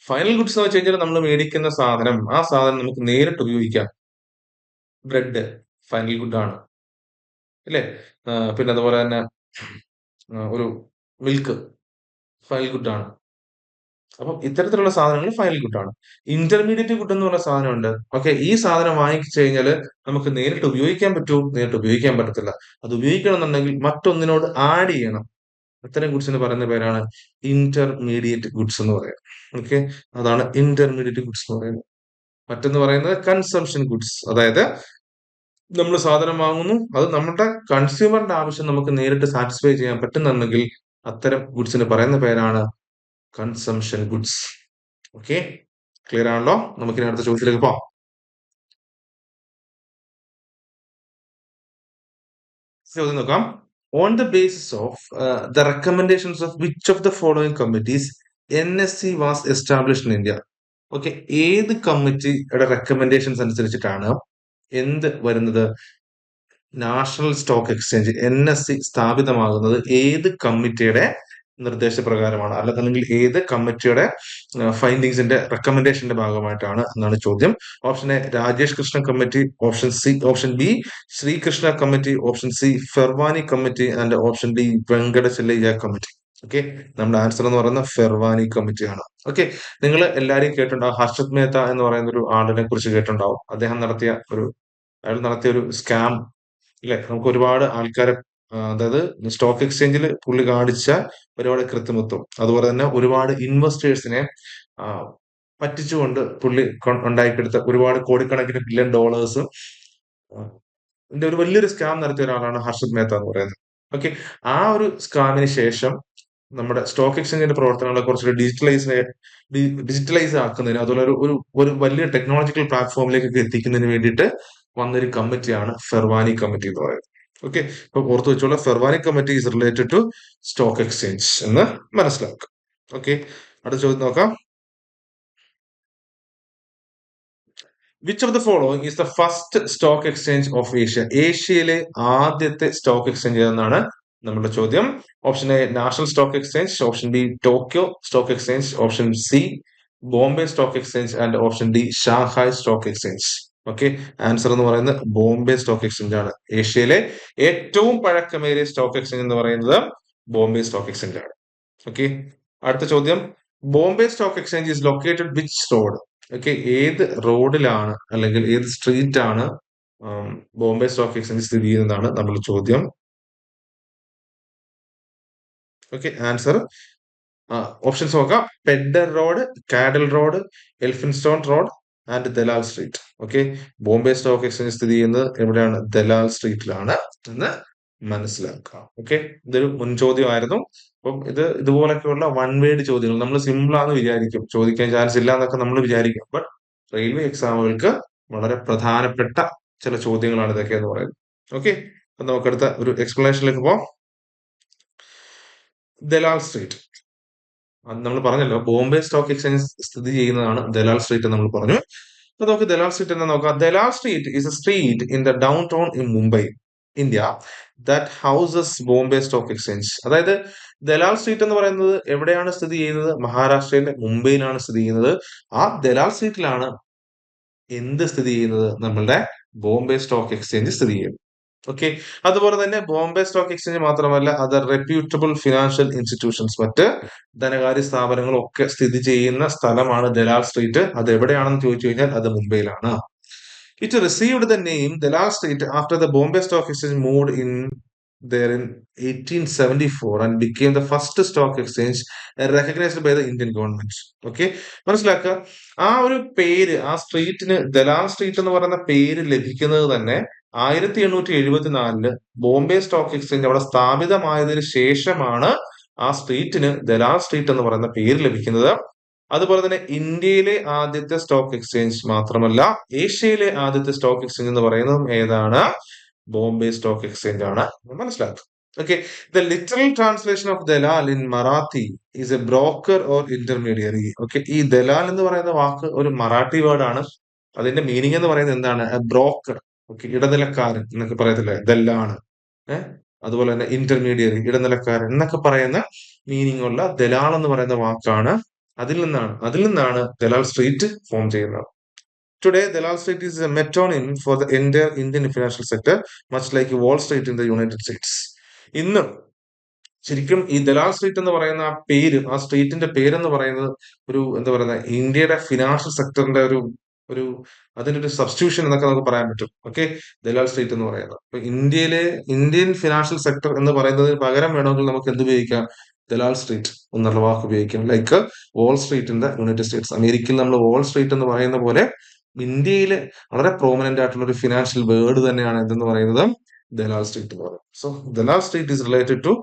ഫൈനൽ ഗുഡ്സ് എന്ന് വെച്ച് കഴിഞ്ഞാൽ നമ്മൾ മേടിക്കുന്ന സാധനം, ആ സാധനം നമുക്ക് നേരിട്ട് ഉപയോഗിക്കാം. ബ്രെഡ് ഫൈനൽ ഗുഡ് ആണ്, അല്ലേ? പിന്നെ അതുപോലെ തന്നെ ഒരു മിൽക്ക് ഫൈനൽ ഗുഡ് ആണ്. അപ്പം ഇത്തരത്തിലുള്ള സാധനങ്ങൾ ഫൈനൽ ഗുഡ് ആണ്. ഇന്റർമീഡിയറ്റ് ഗുഡ് എന്ന് പറഞ്ഞ സാധനമുണ്ട്. ഓക്കെ, ഈ സാധനം വാങ്ങിച്ചു കഴിഞ്ഞാൽ നമുക്ക് നേരിട്ട് ഉപയോഗിക്കാൻ പറ്റുമോ? നേരിട്ട് ഉപയോഗിക്കാൻ പറ്റത്തില്ല. അത് ഉപയോഗിക്കണം എന്നുണ്ടെങ്കിൽ മറ്റൊന്നിനോട് ആഡ് ചെയ്യണം. അത്തരം ഗുഡ്സിന് പറയുന്ന പേരാണ് ഇന്റർമീഡിയറ്റ് ഗുഡ്സ് എന്ന് പറയുന്നത്. ഓക്കെ, അതാണ് ഇന്റർമീഡിയറ്റ് ഗുഡ്സ് എന്ന് പറയുന്നത്. മറ്റൊന്ന് പറയുന്നത് കൺസംഷൻ ഗുഡ്സ്, അതായത് നമ്മൾ സാധനം വാങ്ങുന്നു, അത് നമ്മുടെ കൺസ്യൂമറിന്റെ ആവശ്യം നമുക്ക് നേരിട്ട് സാറ്റിസ്ഫൈ ചെയ്യാൻ പറ്റുന്നുണ്ടെങ്കിൽ അത്തരം ഗുഡ്സിന് പറയുന്ന പേരാണ് കൺസംഷൻ ഗുഡ്സ്. ഓക്കെ, ക്ലിയർ ആണല്ലോ? നമുക്കിനി അടുത്ത ചോദ്യത്തിലേക്ക് പോവാം. ചോദ്യം നോക്കാം. On the basis of the recommendations of which of the following committees NSE was established in India? Okay, ഏത് കമ്മിറ്റിയുടെ റെക്കമെൻഡേഷൻസ് അനുസരിച്ചിട്ടാണ് എന്ത് വരുന്നത്? നാഷണൽ സ്റ്റോക്ക് എക്സ്ചേഞ്ച് NSE സ്ഥാപിതമാകുന്നത് ഏത് കമ്മിറ്റിയുടെ നിർദ്ദേശപ്രകാരമാണ്, അല്ലെന്നുണ്ടെങ്കിൽ ഏത് കമ്മിറ്റിയുടെ ഫൈൻഡിങ്സിന്റെ റെക്കമെൻഡേഷന്റെ ഭാഗമായിട്ടാണ് എന്നാണ് ചോദ്യം. Option A Rajesh Krishna committee, option B Srikrishna committee, option C Pherwani committee and option D Venkatachaliah committee. Okay, നമ്മുടെ ആൻസർ എന്ന് പറയുന്നത് ഫെർവാനി കമ്മിറ്റിയാണ്. ഓക്കെ, നിങ്ങൾ എല്ലാവരെയും കേട്ടിട്ടുണ്ടാവും, ഹർഷദ് മേത്ത എന്ന് പറയുന്ന ഒരു ആളിനെ കുറിച്ച് കേട്ടിട്ടുണ്ടാവും. അയാൾ നടത്തിയ ഒരു സ്കാം, ഇല്ലെ? നമുക്ക് ഒരുപാട് ആൾക്കാരെ അതായത് സ്റ്റോക്ക് എക്സ്ചേഞ്ചിൽ പുള്ളി കാണിച്ച ഒരുപാട് കൃത്രിമത്വം, അതുപോലെ തന്നെ ഒരുപാട് ഇൻവെസ്റ്റേഴ്സിനെ പറ്റിച്ചുകൊണ്ട് പുള്ളി ഉണ്ടാക്കിയെടുത്ത ഒരുപാട് കോടിക്കണക്കിന് ബില്യൺ ഡോളേഴ്സ് ഒരു വലിയൊരു സ്കാം നടത്തിയ ഒരാളാണ് ഹർഷദ് മേത്ത എന്ന് പറയുന്നത്. ഓക്കെ, ആ ഒരു സ്കാമിന് ശേഷം നമ്മുടെ സ്റ്റോക്ക് എക്സ്ചേഞ്ചിന്റെ പ്രവർത്തനങ്ങളെ കുറച്ച് ഡിജിറ്റലൈസ് ആക്കുന്നതിന്, അതുപോലെ ഒരു വലിയ ടെക്നോളജിക്കൽ പ്ലാറ്റ്ഫോമിലേക്ക് എത്തിക്കുന്നതിന് വേണ്ടിയിട്ട് വന്നൊരു കമ്മിറ്റിയാണ് ഫെർവാനി കമ്മിറ്റി എന്ന് പറയുന്നത്. ഓക്കെ, അപ്പൊ ഓർത്ത് വെച്ചോളാം, Pherwani committee is related to stock exchange എന്ന് മനസ്സിലാക്കുക. ഓക്കെ, അടുത്ത ചോദ്യം നോക്കാം. Which of the following is the first stock exchange of Asia? ഏഷ്യയിലെ ആദ്യത്തെ സ്റ്റോക്ക് എക്സ്ചേഞ്ച് എന്നാണ് നമ്മുടെ ചോദ്യം. Option A national stock exchange, option B Tokyo stock exchange, option C Bombay stock exchange and option D Shanghai stock exchange. Okay, answer എന്ന് പറയുന്നത് Bombay stock exchange ആണ്. ഏഷ്യയിലെ ഏറ്റവും പഴക്കമേറിയ സ്റ്റോക്ക് എക്സ്ചേഞ്ച് എന്ന് പറയുന്നത് ബോംബെ സ്റ്റോക്ക് എക്സ്ചേഞ്ച് ആണ്. ഓക്കെ, അടുത്ത ചോദ്യം. Bombay stock exchange is located which road? Okay, ഏത് റോഡിലാണ് അല്ലെങ്കിൽ ഏത് സ്ട്രീറ്റ് ആണ് ബോംബെ സ്റ്റോക്ക് എക്സ്ചേഞ്ച് സ്ഥിതി ചെയ്യുന്നതാണ് നമ്മുടെ ചോദ്യം. ഓക്കെ, ആൻസർ ഓപ്ഷൻസ് നോക്കാം. Pedder road, Cadell road, Elphinstone road and Dalal Street. Okay, Bombay stock exchange സ്ഥിതി ചെയ്യുന്നത് എവിടെയാണ്? ദലാൽ സ്ട്രീറ്റിലാണ് എന്ന് മനസ്സിലാക്കുക. ഓക്കെ, ഇതൊരു മുൻചോദ്യമായിരുന്നു. അപ്പം ഇതുപോലൊക്കെയുള്ള വൺ വേഡ് ചോദ്യങ്ങൾ നമ്മൾ സിമ്പിൾ ആണെന്ന് വിചാരിക്കും, ചോദിക്കാൻ ചാൻസ് ഇല്ല എന്നൊക്കെ നമ്മൾ വിചാരിക്കും. ബട്ട് റെയിൽവേ എക്സാമുകൾക്ക് വളരെ പ്രധാനപ്പെട്ട ചില ചോദ്യങ്ങളാണ് ഇതൊക്കെ എന്ന് പറയുന്നത്. ഓക്കെ, അപ്പൊ നമുക്കടുത്ത ഒരു എക്സ്പ്ലനേഷനിലേക്ക് പോവാം. ദലാൽ സ്ട്രീറ്റ്, നമ്മൾ പറഞ്ഞല്ലോ ബോംബെ സ്റ്റോക്ക് എക്സ്ചേഞ്ച് സ്ഥിതി ചെയ്യുന്നതാണ് ദലാൽ സ്ട്രീറ്റ് നമ്മൾ പറഞ്ഞു. അപ്പൊ നമുക്ക് ദലാൽ സ്ട്രീറ്റ് എന്ന് നോക്കാം. Dalal Street is A street in the Dawn town in Mumbai, India, that houses Bombay stock exchange. അതായത് ദലാൽ സ്ട്രീറ്റ് എന്ന് പറയുന്നത് എവിടെയാണ് സ്ഥിതി ചെയ്യുന്നത്? മഹാരാഷ്ട്രയിലെ മുംബൈയിലാണ് സ്ഥിതി ചെയ്യുന്നത്. ആ ദലാൽ സ്ട്രീറ്റിലാണ് എന്ത് സ്ഥിതി ചെയ്യുന്നത്? നമ്മളുടെ ബോംബെ സ്റ്റോക്ക് എക്സ്ചേഞ്ച് സ്ഥിതി ചെയ്യുന്നത്. ഓക്കെ, അതുപോലെ തന്നെ ബോംബെ സ്റ്റോക്ക് എക്സ്ചേഞ്ച് മാത്രമല്ല, അതർ റെപ്യൂട്ടബിൾ ഫിനാൻഷ്യൽ ഇൻസ്റ്റിറ്റ്യൂഷൻസ്, മറ്റ് ധനകാര്യ സ്ഥാപനങ്ങളും ഒക്കെ സ്ഥിതി ചെയ്യുന്ന സ്ഥലമാണ് ദലാൽ സ്ട്രീറ്റ്. അത് എവിടെയാണെന്ന് ചോദിച്ചു കഴിഞ്ഞാൽ അത് മുംബൈയിലാണ്. It received the name Dalal Street after the Bombay Stock Exchange moved in there in 1874 and became the first stock exchange recognized by the Indian government. Okay, മനസ്സിലാക്കുക. ആ ഒരു പേര്, ആ സ്ട്രീറ്റിന് ദലാൽ സ്ട്രീറ്റ് എന്ന് പറയുന്ന പേര് ലഭിക്കുന്നത് തന്നെ 1874 ബോംബെ സ്റ്റോക്ക് എക്സ്ചേഞ്ച് അവിടെ സ്ഥാപിതമായതിനു ശേഷമാണ് ആ സ്ട്രീറ്റിന് ദലാൽ സ്ട്രീറ്റ് എന്ന് പറയുന്ന പേര് ലഭിക്കുന്നത്. അതുപോലെ തന്നെ ഇന്ത്യയിലെ ആദ്യത്തെ സ്റ്റോക്ക് എക്സ്ചേഞ്ച് മാത്രമല്ല, ഏഷ്യയിലെ ആദ്യത്തെ സ്റ്റോക്ക് എക്സ്ചേഞ്ച് എന്ന് പറയുന്നതും ഏതാണ്? ബോംബെ സ്റ്റോക്ക് എക്സ്ചേഞ്ച് ആണ്. മനസ്സിലാക്കുക. Okay, the literal translation of Dalal in Marathi is A broker or intermediary. Okay, ഈ ദലാൽ എന്ന് പറയുന്ന വാക്ക് ഒരു മറാഠി വേർഡ് ആണ്. അതിന്റെ മീനിങ് എന്ന് പറയുന്നത് എന്താണ്? ബ്രോക്കർ. ഓക്കെ, ഇടനിലക്കാരൻ എന്നൊക്കെ പറയത്തില്ലേ, ദല്ലാണ്. അതുപോലെ തന്നെ ഇന്റർമീഡിയറി, ഇടനിലക്കാരൻ എന്നൊക്കെ പറയുന്ന മീനിങ് ഉള്ള ദലാൽ എന്ന് പറയുന്ന വാക്കാണ്. അതിൽ നിന്നാണ് ദലാൽ സ്ട്രീറ്റ് ഫോം ചെയ്യുന്നത്. Today Dalal Street is a metonym for the entire Indian financial sector, much like Wall Street in the United States. ഇന്ന് ശരിക്കും ഈ ദലാൽ സ്ട്രീറ്റ് എന്ന് പറയുന്ന ആ പേര്, ആ സ്ട്രീറ്റിന്റെ പേരെന്ന് പറയുന്നത് ഒരു എന്താ പറയുന്നത്, ഇന്ത്യയുടെ ഫിനാൻഷ്യൽ സെക്ടറിന്റെ ഒരു അതിന്റെ ഒരു സബ്സ്റ്റിറ്റ്യൂഷൻ എന്നൊക്കെ നമുക്ക് പറയാൻ പറ്റും. ഓക്കെ, ദലാൽ സ്ട്രീറ്റ് എന്ന് പറയുന്നത്. അപ്പൊ ഇന്ത്യൻ ഫിനാൻഷ്യൽ സെക്ടർ എന്ന് പറയുന്നതിന് പകരം വേണമെങ്കിൽ നമുക്ക് എന്ത് ഉപയോഗിക്കാം? ദലാൽ സ്ട്രീറ്റ് എന്നുള്ള വാക്ക് ഉപയോഗിക്കാം. Like Wall Street in the United States. അമേരിക്കയിൽ നമ്മൾ വാൾ സ്ട്രീറ്റ് എന്ന് പറയുന്ന പോലെ ഇന്ത്യയിലെ വളരെ പ്രോമിനന്റ് ആയിട്ടുള്ള ഒരു ഫിനാൻഷ്യൽ വേർഡ് തന്നെയാണ് എന്തെന്ന് പറയുന്നത്? ദലാൽ സ്ട്രീറ്റ് എന്ന് പറയുന്നത്. So Dalal Street is related to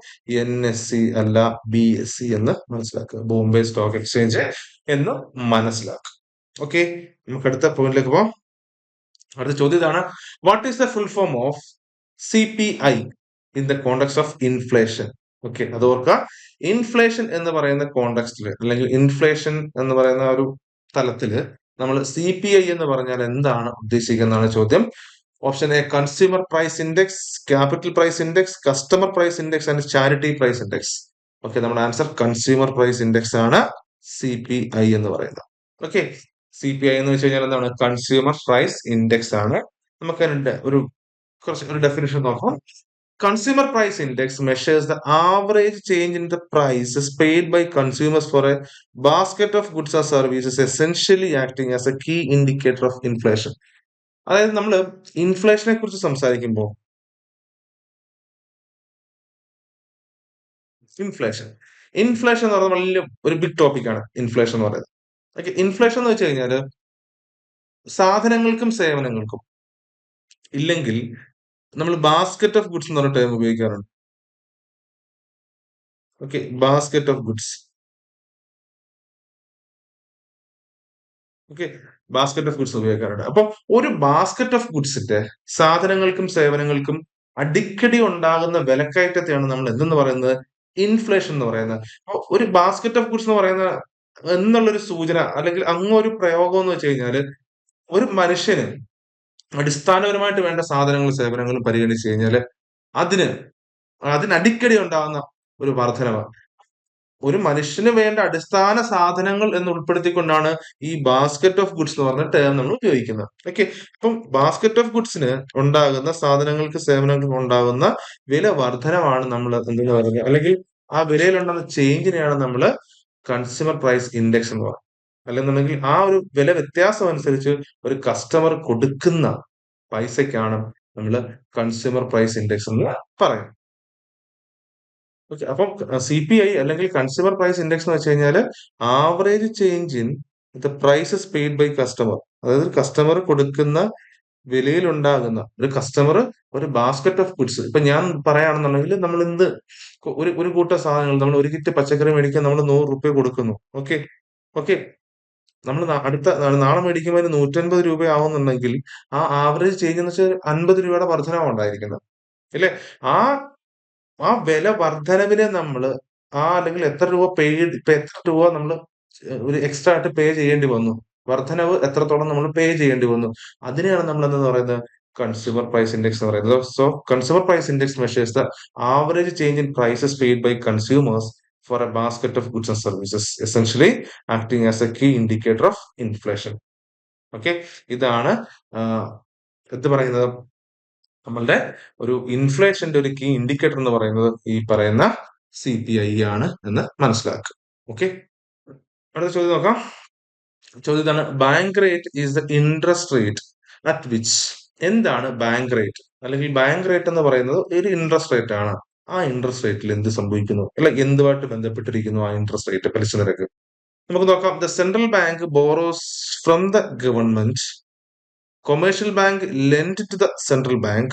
NSE അല്ല BSE എന്ന് മനസ്സിലാക്കുക. ബോംബെ സ്റ്റോക്ക് എക്സ്ചേഞ്ച് എന്ന് മനസ്സിലാക്കുക. ഓക്കെ, നമുക്ക് അടുത്ത പോയിന്റിലേക്ക് പോവാം. അടുത്ത ചോദ്യം ഇതാണ്. What is the full form of CPI in the context of inflation? Okay, അത് ഓർക്കുക. ഇൻഫ്ലേഷൻ എന്ന് പറയുന്ന കോണ്ടെക്സ്റ്റില് അല്ലെങ്കിൽ ഇൻഫ്ലേഷൻ എന്ന് പറയുന്ന ഒരു തലത്തില് നമ്മൾ CPI എന്ന് പറഞ്ഞാൽ എന്താണ് ഉദ്ദേശിക്കുന്നതാണ് ചോദ്യം. Option A consumer price index, capital price index, customer price index and charity price index. Okay, നമ്മുടെ ആൻസർ കൺസ്യൂമർ പ്രൈസ് ഇൻഡെക്സ് ആണ് CPI എന്ന് പറയുന്നത്. ഓക്കെ, CPI എന്ന് വെച്ച് കഴിഞ്ഞാൽ എന്താണ്? കൺസ്യൂമർ പ്രൈസ് ഇൻഡെക്സ് ആണ്. നമുക്ക് അതിന്റെ ഒരു ഡെഫിനിഷൻ നോക്കാം. Consumer price index measures the average change in the prices paid by consumers for a basket of goods or services, essentially acting as a key indicator of inflation. അതായത് നമ്മൾ ഇൻഫ്ലേഷനെ കുറിച്ച് സംസാരിക്കുമ്പോൾ inflation inflation എന്ന് പറയുന്നത് വലിയ ഒരു big topic ആണ്. Inflation എന്ന് പറയുന്നത്, ഓക്കെ, ഇൻഫ്ലേഷൻ എന്ന് വെച്ച് കഴിഞ്ഞാൽ സാധനങ്ങൾക്കും സേവനങ്ങൾക്കും, ഇല്ലെങ്കിൽ നമ്മൾ ബാസ്ക്കറ്റ് ഓഫ് ഗുഡ്സ് എന്ന് പറഞ്ഞ ടേം ഉപയോഗിക്കാറുണ്ട്. Okay, basket of goods. Okay, basket of goods ഉപയോഗിക്കാറുണ്ട്. അപ്പം ഒരു ബാസ്ക്കറ്റ് ഓഫ് ഗുഡ്സിന്റെ സാധനങ്ങൾക്കും സേവനങ്ങൾക്കും അടിക്കടി ഉണ്ടാകുന്ന വിലക്കയറ്റത്തെയാണ് നമ്മൾ എന്തെന്ന് പറയുന്നത്? ഇൻഫ്ലേഷൻ എന്ന് പറയുന്നത്. അപ്പൊ ഒരു ബാസ്ക്കറ്റ് ഓഫ് ഗുഡ്സ് എന്ന് പറയുന്ന എന്നുള്ളൊരു സൂചന, അല്ലെങ്കിൽ അങ്ങൊരു പ്രയോഗം എന്ന് വെച്ച് കഴിഞ്ഞാല്, ഒരു മനുഷ്യന് അടിസ്ഥാനപരമായിട്ട് വേണ്ട സാധനങ്ങളും സേവനങ്ങളും പരിഗണിച്ച് കഴിഞ്ഞാല് അതിന് അതിനടിക്കടി ഉണ്ടാകുന്ന ഒരു വർധനവ്, ഒരു മനുഷ്യന് വേണ്ട അടിസ്ഥാന സാധനങ്ങൾ എന്ന് ഉൾപ്പെടുത്തിക്കൊണ്ടാണ് ഈ ബാസ്ക്കറ്റ് ഓഫ് ഗുഡ്സ് എന്ന് പറഞ്ഞ ടേം നമ്മൾ ഉപയോഗിക്കുന്നത്. ഓക്കെ, ഇപ്പം ബാസ്ക്കറ്റ് ഓഫ് ഗുഡ്സിന് ഉണ്ടാകുന്ന സാധനങ്ങൾക്ക് സേവനങ്ങൾക്ക് ഉണ്ടാകുന്ന വില വർധനമാണ് നമ്മൾ എന്തെന്ന് പറയുന്നത്, അല്ലെങ്കിൽ ആ വിലയിലുണ്ടാകുന്ന ചേഞ്ചിനെയാണ് നമ്മൾ കൺസ്യൂമർ പ്രൈസ് ഇൻഡെക്സ് എന്ന് പറയുന്നത്. അല്ലെന്നുണ്ടെങ്കിൽ ആ ഒരു വില വ്യത്യാസം അനുസരിച്ച് ഒരു കസ്റ്റമർ കൊടുക്കുന്ന പൈസക്കാണ് നമ്മൾ കൺസ്യൂമർ പ്രൈസ് ഇൻഡെക്സ് എന്ന് പറയുന്നത്. ഓക്കെ, അപ്പം CPI അല്ലെങ്കിൽ കൺസ്യൂമർ പ്രൈസ് ഇൻഡെക്സ് എന്ന് വെച്ച് കഴിഞ്ഞാല് average change in the prices paid by customer. അതായത് കസ്റ്റമർ കൊടുക്കുന്ന വിലയിൽ ഉണ്ടാകുന്ന, ഒരു കസ്റ്റമർ ഒരു ബാസ്ക്കറ്റ് ഓഫ് ഗുഡ്സ്, ഇപ്പൊ ഞാൻ പറയുകയാണെന്നുണ്ടെങ്കിൽ നമ്മൾ ഇന്ന് ഒരു ഒരു കൂട്ടം സാധനങ്ങൾ, നമ്മൾ ഒരു കിറ്റ് പച്ചക്കറി മേടിക്കാൻ നമ്മൾ 100 രൂപ കൊടുക്കുന്നു. ഓക്കെ, ഓക്കെ, നമ്മൾ നാളെ മേടിക്കുമ്പോൾ 150 രൂപ ആവുന്നുണ്ടെങ്കിൽ ആ ആവറേജ് ചേഞ്ച് എന്ന് വെച്ചാൽ 50 രൂപയുടെ വർധനവ് ഉണ്ടായിരിക്കുന്നത്, അല്ലേ? ആ ആ വില വർധനവിനെ നമ്മള്, അല്ലെങ്കിൽ എത്ര രൂപ പെയ്ഡ്, ഇപ്പൊ എത്ര രൂപ നമ്മൾ ഒരു എക്സ്ട്രാ ആയിട്ട് പേ ചെയ്യേണ്ടി വന്നു, വർധനവ് എത്രത്തോളം നമ്മൾ പേ ചെയ്യേണ്ടി വന്നു, അതിനെയാണ് നമ്മൾ എന്താ പറയുന്നത്? കൺസ്യൂമർ പ്രൈസ് ഇൻഡെക്സ് എന്ന് പറയുന്നത്. So consumer price index measures the average change in prices paid by consumers for a basket of goods and services, essentially acting as a key indicator of inflation. Okay, ഇതാണ് എന്ത് പറയുന്നത്, നമ്മളുടെ ഒരു ഇൻഫ്ലേഷന്റെ ഒരു key indicator എന്ന് പറയുന്നത് ഈ പറയുന്ന CPI ആണ് എന്ന് മനസ്സിലാക്കുക. ഓക്കെ, അടുത്ത ചോദ്യം നോക്കാം. ചോദ്യം ഇതാണ്: bank rate is the interest rate at which. എന്താണ് ബാങ്ക് റേറ്റ്? അല്ലെങ്കിൽ ബാങ്ക് റേറ്റ് എന്ന് പറയുന്നത് ഒരു ഇൻട്രസ്റ്റ് റേറ്റ് ആണ്. ആ ഇൻട്രസ്റ്റ് റേറ്റിൽ എന്ത് സംഭവിക്കുന്നു, അല്ല എന്തുമായിട്ട് ബന്ധപ്പെട്ടിരിക്കുന്നു ആ ഇൻട്രസ്റ്റ് റേറ്റ്, പലിശ നിരക്ക്? നമുക്ക് നോക്കാം. The central bank borrows from the government, commercial bank lend to the central bank,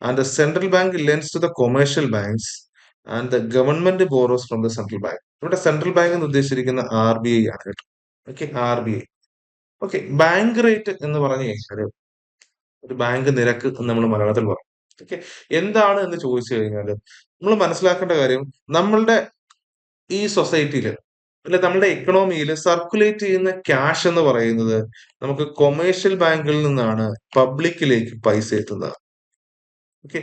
and the central bank lends to the commercial banks, and the government borrows from the central bank. ഇവിടെ central bank എന്ന് ഉദ്ദേശിച്ചിരിക്കുന്ന RBI ആണ് കേട്ടോ. Okay, RBI. Okay, bank rate എന്ന് പറഞ്ഞു കഴിഞ്ഞാൽ ഒരു bank നിരക്ക് എന്ന് നമ്മൾ മലയാളത്തിൽ പറയും. ഓക്കെ, എന്താണ് എന്ന് ചോദിച്ചു കഴിഞ്ഞാൽ നമ്മൾ മനസ്സിലാക്കേണ്ട കാര്യം, നമ്മളുടെ ഈ സൊസൈറ്റിയിൽ, അല്ലെ നമ്മുടെ എക്കണോമിയിൽ സർക്കുലേറ്റ് ചെയ്യുന്ന ക്യാഷ് എന്ന് പറയുന്നത് നമുക്ക് കൊമേഴ്ഷ്യൽ ബാങ്കുകളിൽ നിന്നാണ് പബ്ലിക്കിലേക്ക് പൈസ എത്തുന്നത്. ഓക്കെ,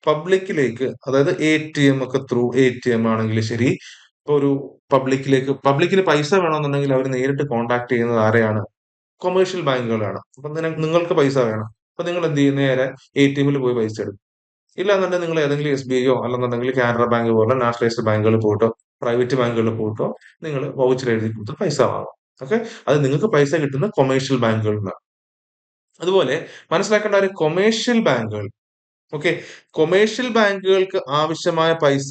പബ്ലിക്കിലേക്ക്, അതായത് ATM ഒക്കെ ത്രൂ ATM ആണെങ്കിൽ ശരി, ഇപ്പൊ ഒരു പബ്ലിക്കിന് പൈസ വേണമെന്നുണ്ടെങ്കിൽ അവർ നേരിട്ട് കോൺടാക്ട് ചെയ്യുന്നത് ആരെയാണ്? കൊമേഴ്ഷ്യൽ ബാങ്കുകളാണ്. അപ്പൊ നിങ്ങൾക്ക് പൈസ വേണം, അപ്പൊ നിങ്ങൾ എന്ത് ചെയ്യും? നേരെ ATM പോയി പൈസ എടുക്കും. ഇല്ല എന്നുണ്ടെങ്കിൽ നിങ്ങൾ ഏതെങ്കിലും SBI അല്ലെന്നുണ്ടെങ്കിൽ കാനറ ബാങ്ക് പോലെ നാഷണലൈസ്ഡ് ബാങ്കുകളിൽ പോയിട്ടോ പ്രൈവറ്റ് ബാങ്കുകളിൽ പോയിട്ടോ നിങ്ങൾ വൗച്ചർ എഴുതി കൊടുത്ത് പൈസ വാങ്ങും. ഓക്കെ, അത് നിങ്ങൾക്ക് പൈസ കിട്ടുന്ന കൊമേഴ്ഷ്യൽ ബാങ്കുകളിൽ നിന്നാണ്. അതുപോലെ മനസ്സിലാക്കേണ്ട ഒരു കൊമേഴ്ഷ്യൽ ബാങ്കുകൾ, ഓക്കെ, കൊമേഴ്ഷ്യൽ ബാങ്കുകൾക്ക് ആവശ്യമായ പൈസ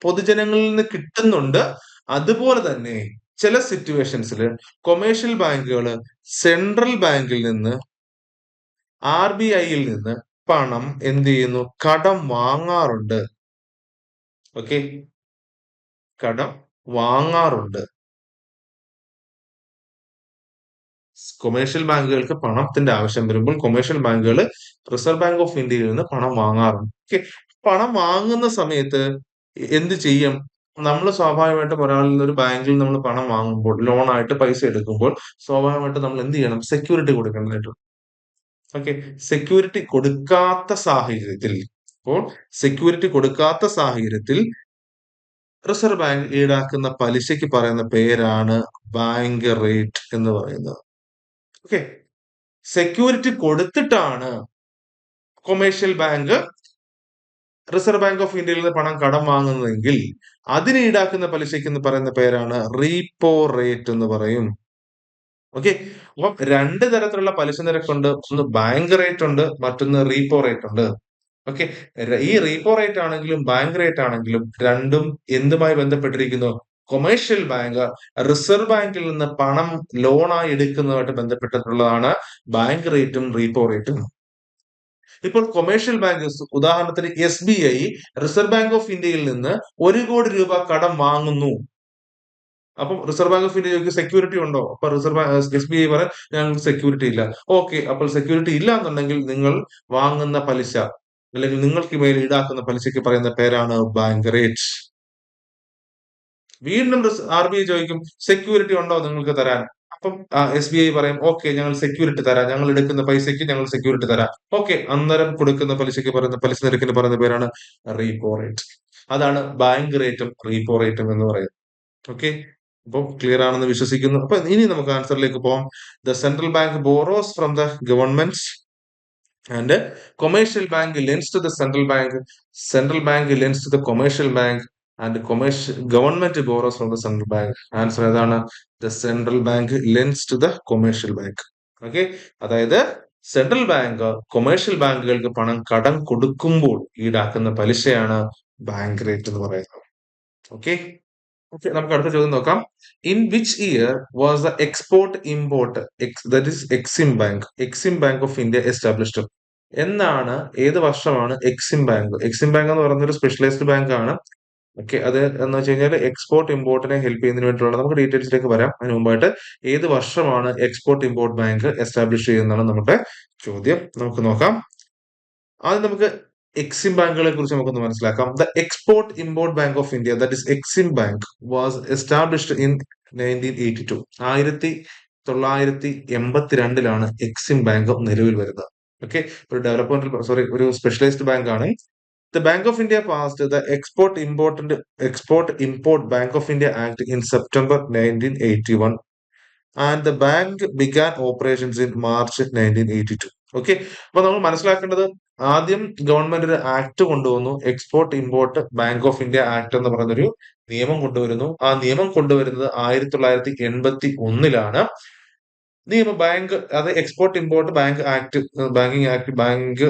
പൊതുജനങ്ങളിൽ നിന്ന് കിട്ടുന്നുണ്ട്. അതുപോലെ തന്നെ ചില സിറ്റുവേഷൻസിൽ കൊമേഴ്ഷ്യൽ ബാങ്കുകൾ സെൻട്രൽ ബാങ്കിൽ നിന്ന്, RBIയിൽ നിന്ന് പണം എന്ത് ചെയ്യുന്നു? കടം വാങ്ങാറുണ്ട്. ഓക്കെ, കടം വാങ്ങാറുണ്ട്. കൊമേഴ്ഷ്യൽ ബാങ്കുകൾക്ക് പണത്തിന്റെ ആവശ്യം വരുമ്പോൾ കൊമേഴ്ഷ്യൽ ബാങ്കുകൾ റിസർവ് ബാങ്ക് ഓഫ് ഇന്ത്യയിൽ നിന്ന് പണം വാങ്ങാറുണ്ട്. ഓക്കെ, പണം വാങ്ങുന്ന സമയത്ത് എന്ത് ചെയ്യും? നമ്മൾ സ്വാഭാവികമായിട്ടും ഒരാളിൽ നിന്ന്, ഒരു ബാങ്കിൽ നമ്മൾ പണം വാങ്ങുമ്പോൾ, ലോൺ ആയിട്ട് പൈസ എടുക്കുമ്പോൾ സ്വാഭാവികമായിട്ടും നമ്മൾ എന്ത് ചെയ്യണം? സെക്യൂരിറ്റി കൊടുക്കേണ്ടതായിട്ട്. ഓക്കെ, സെക്യൂരിറ്റി കൊടുക്കാത്ത സാഹചര്യത്തിൽ, അപ്പോൾ സെക്യൂരിറ്റി കൊടുക്കാത്ത സാഹചര്യത്തിൽ റിസർവ് ബാങ്ക് ഈടാക്കുന്ന പലിശയ്ക്ക് പറയുന്ന പേരാണ് ബാങ്ക് റേറ്റ് എന്ന് പറയുന്നത്. ഓക്കെ, സെക്യൂരിറ്റി കൊടുത്തിട്ടാണ് commercial bank reserve bank of ഇന്ത്യയിൽ നിന്ന് പണം കടം വാങ്ങുന്നതെങ്കിൽ അതിന് ഈടാക്കുന്ന പലിശയ്ക്ക് എന്ന് പറയുന്ന പേരാണ് റീപ്പോ റേറ്റ് എന്ന് പറയും. ഓക്കെ, അപ്പം രണ്ട് തരത്തിലുള്ള പലിശ നിരക്കുണ്ട്. ഒന്ന് ബാങ്ക് റേറ്റ് ഉണ്ട്, മറ്റൊന്ന് റീപ്പോ റേറ്റ് ഉണ്ട്. ഓക്കെ, ഈ റീപ്പോ റേറ്റ് ആണെങ്കിലും ബാങ്ക് റേറ്റ് ആണെങ്കിലും രണ്ടും എന്തുമായി ബന്ധപ്പെട്ടിരിക്കുന്നു? കൊമേഴ്ഷ്യൽ ബാങ്ക് റിസർവ് ബാങ്കിൽ നിന്ന് പണം ലോണായി എടുക്കുന്നതുമായിട്ട് ബന്ധപ്പെട്ടിട്ടുള്ളതാണ് ബാങ്ക് റേറ്റും റീപ്പോ റേറ്റും. ഇപ്പോൾ കൊമേഴ്ഷ്യൽ ബാങ്ക്, ഉദാഹരണത്തിന് SBI റിസർവ് ബാങ്ക് ഓഫ് ഇന്ത്യയിൽ നിന്ന് 1 കോടി രൂപ കടം വാങ്ങുന്നു. അപ്പം റിസർവ് ബാങ്ക് ഓഫ് ഇന്ത്യ ചോദിക്കും സെക്യൂരിറ്റി ഉണ്ടോ? അപ്പൊ SBI പറയാൻ ഞങ്ങൾക്ക് സെക്യൂരിറ്റി ഇല്ല. ഓക്കെ, അപ്പോൾ സെക്യൂരിറ്റി ഇല്ല എന്നുണ്ടെങ്കിൽ നിങ്ങൾ വാങ്ങുന്ന പലിശ അല്ലെങ്കിൽ നിങ്ങൾക്ക് മേൽ ഈടാക്കുന്ന പലിശയ്ക്ക് പറയുന്ന പേരാണ് ബാങ്ക് റേറ്റ്. വീണ്ടും RBI ചോദിക്കും സെക്യൂരിറ്റി ഉണ്ടോ നിങ്ങൾക്ക് തരാൻ? അപ്പം SBI പറയും ഓക്കെ, ഞങ്ങൾ സെക്യൂരിറ്റി തരാം, ഞങ്ങൾ എടുക്കുന്ന പൈസയ്ക്ക് ഞങ്ങൾ സെക്യൂരിറ്റി തരാം. ഓക്കെ, അന്നേരം കൊടുക്കുന്ന പലിശയ്ക്ക് പറയുന്ന പലിശ നിരക്കിന് പറയുന്ന പേരാണ് റീപ്പോ റേറ്റ്. അതാണ് ബാങ്ക് റേറ്റും റീപ്പോ റേറ്റും എന്ന് പറയുന്നത്. ഓക്കെ, അപ്പോൾ ക്ലിയർ ആണെന്ന് വിശ്വസിക്കുന്നു. അപ്പൊ ഇനി നമുക്ക് ആൻസറിലേക്ക് പോകാം. The central bank borrows from the government and commercial bank lends to the central bank. Central bank lends to the commercial bank and government borrows from the central bank. Answer ഏതാണ്? The central bank lends to the commercial bank. Okay, അതായത് central bank commercial ബാങ്കുകൾക്ക് പണം കടം കൊടുക്കുമ്പോൾ ഈടാക്കുന്ന പലിശയാണ് bank rate എന്ന് പറയുന്നത്. Okay, okay, നമുക്ക് അടുത്ത ചോദ്യം നോക്കാം. In which year was the export import that is Exim bank of India established? എന്നാണ്, ഏത് വർഷമാണ് എക്സിം ബാങ്ക്? എക്സിം ബാങ്ക് എന്ന് പറയുന്ന ഒരു സ്പെഷ്യലൈസ്ഡ് ബാങ്ക് ആണ്. ഓക്കെ, അത് എന്ന് വെച്ച് കഴിഞ്ഞാൽ എക്സ്പോർട്ട് ഇമ്പോർട്ടിനെ ഹെൽപ്പ് ചെയ്യുന്നതിന് വേണ്ടിയിട്ടുള്ള, നമുക്ക് ഡീറ്റെയിൽസിലേക്ക് വരാം. അതിന് മുമ്പായിട്ട് ഏത് വർഷമാണ് എക്സ്പോർട്ട് ഇമ്പോർട്ട് ബാങ്ക് എസ്റ്റാബ്ലിഷ് ചെയ്യുന്നതാണ് നമ്മുടെ ചോദ്യം. നമുക്ക് നോക്കാം. ആദ്യം നമുക്ക് എക്സിം ബാങ്കുകളെ കുറിച്ച് നമുക്കൊന്ന് മനസ്സിലാക്കാം. The export import bank of India that is Exim bank was established in 1982. 1982 Exim bank നിലവിൽ വരുന്നത്. ഓക്കെ, ഒരു ഒരു സ്പെഷ്യലൈസ്ഡ് ബാങ്ക് ആണ്. The bank of India passed the export import bank of India act in September 1981 and the bank began operations in March 1982. Okay, അപ്പൊ നമ്മൾ മനസ്സിലാക്കേണ്ടത്, ആദ്യം government ഒരു ആക്ട് കൊണ്ടുവന്നു, export import bank of India act എന്ന് പറയുന്നൊരു നിയമം കൊണ്ടുവരുന്നു. ആ നിയമം കൊണ്ടുവരുന്നത് 1981 നിയമ ബാങ്ക്, അത് export import bank act, bank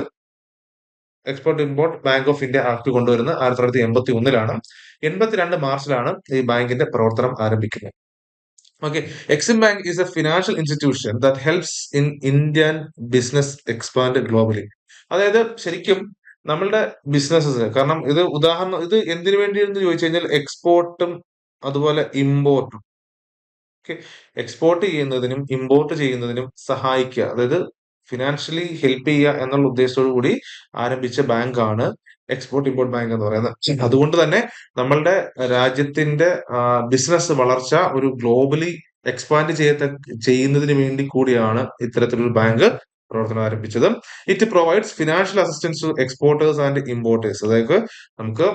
export import bank of India act കൊണ്ടുവരുന്നത് 1981. 82 മാർച്ചിലാണ് ഈ ബാങ്കിന്റെ പ്രവർത്തനം ആരംഭിക്കുന്നത്. Okay, Exim bank is A financial institution that helps in Indian business expand globally. അതായത് ശരിക്കും നമ്മളുടെ ബിസിനസ്സസ്, കാരണം ഇത് ഉദാഹരണം, ഇത് എന്തിനു വേണ്ടി എന്ന് ചോദിച്ചു കഴിഞ്ഞാൽ എക്സ്പോർട്ടും അതുപോലെ ഇമ്പോർട്ടും. ഓക്കെ, എക്സ്പോർട്ട് ചെയ്യുന്നതിനും ഇമ്പോർട്ട് ചെയ്യുന്നതിനും സഹായിക്കുക, അതായത് ഫിനാൻഷ്യലി ഹെൽപ്പ് ചെയ്യുക എന്നുള്ള ഉദ്ദേശത്തോടു കൂടി ആരംഭിച്ച ബാങ്കാണ് എക്സ്പോർട്ട് ഇമ്പോർട്ട് ബാങ്ക് എന്ന് പറയുന്നത്. അതുകൊണ്ട് തന്നെ നമ്മളുടെ രാജ്യത്തിന്റെ ബിസിനസ് വളർച്ച ഒരു ഗ്ലോബലി എക്സ്പാൻഡ് ചെയ്യുന്നതിന് വേണ്ടി കൂടിയാണ് ഇത്തരത്തിലൊരു ബാങ്ക് പ്രവർത്തനം ആരംഭിച്ചത്. It provides financial assistance to exporters and importers. അതായത് നമുക്ക്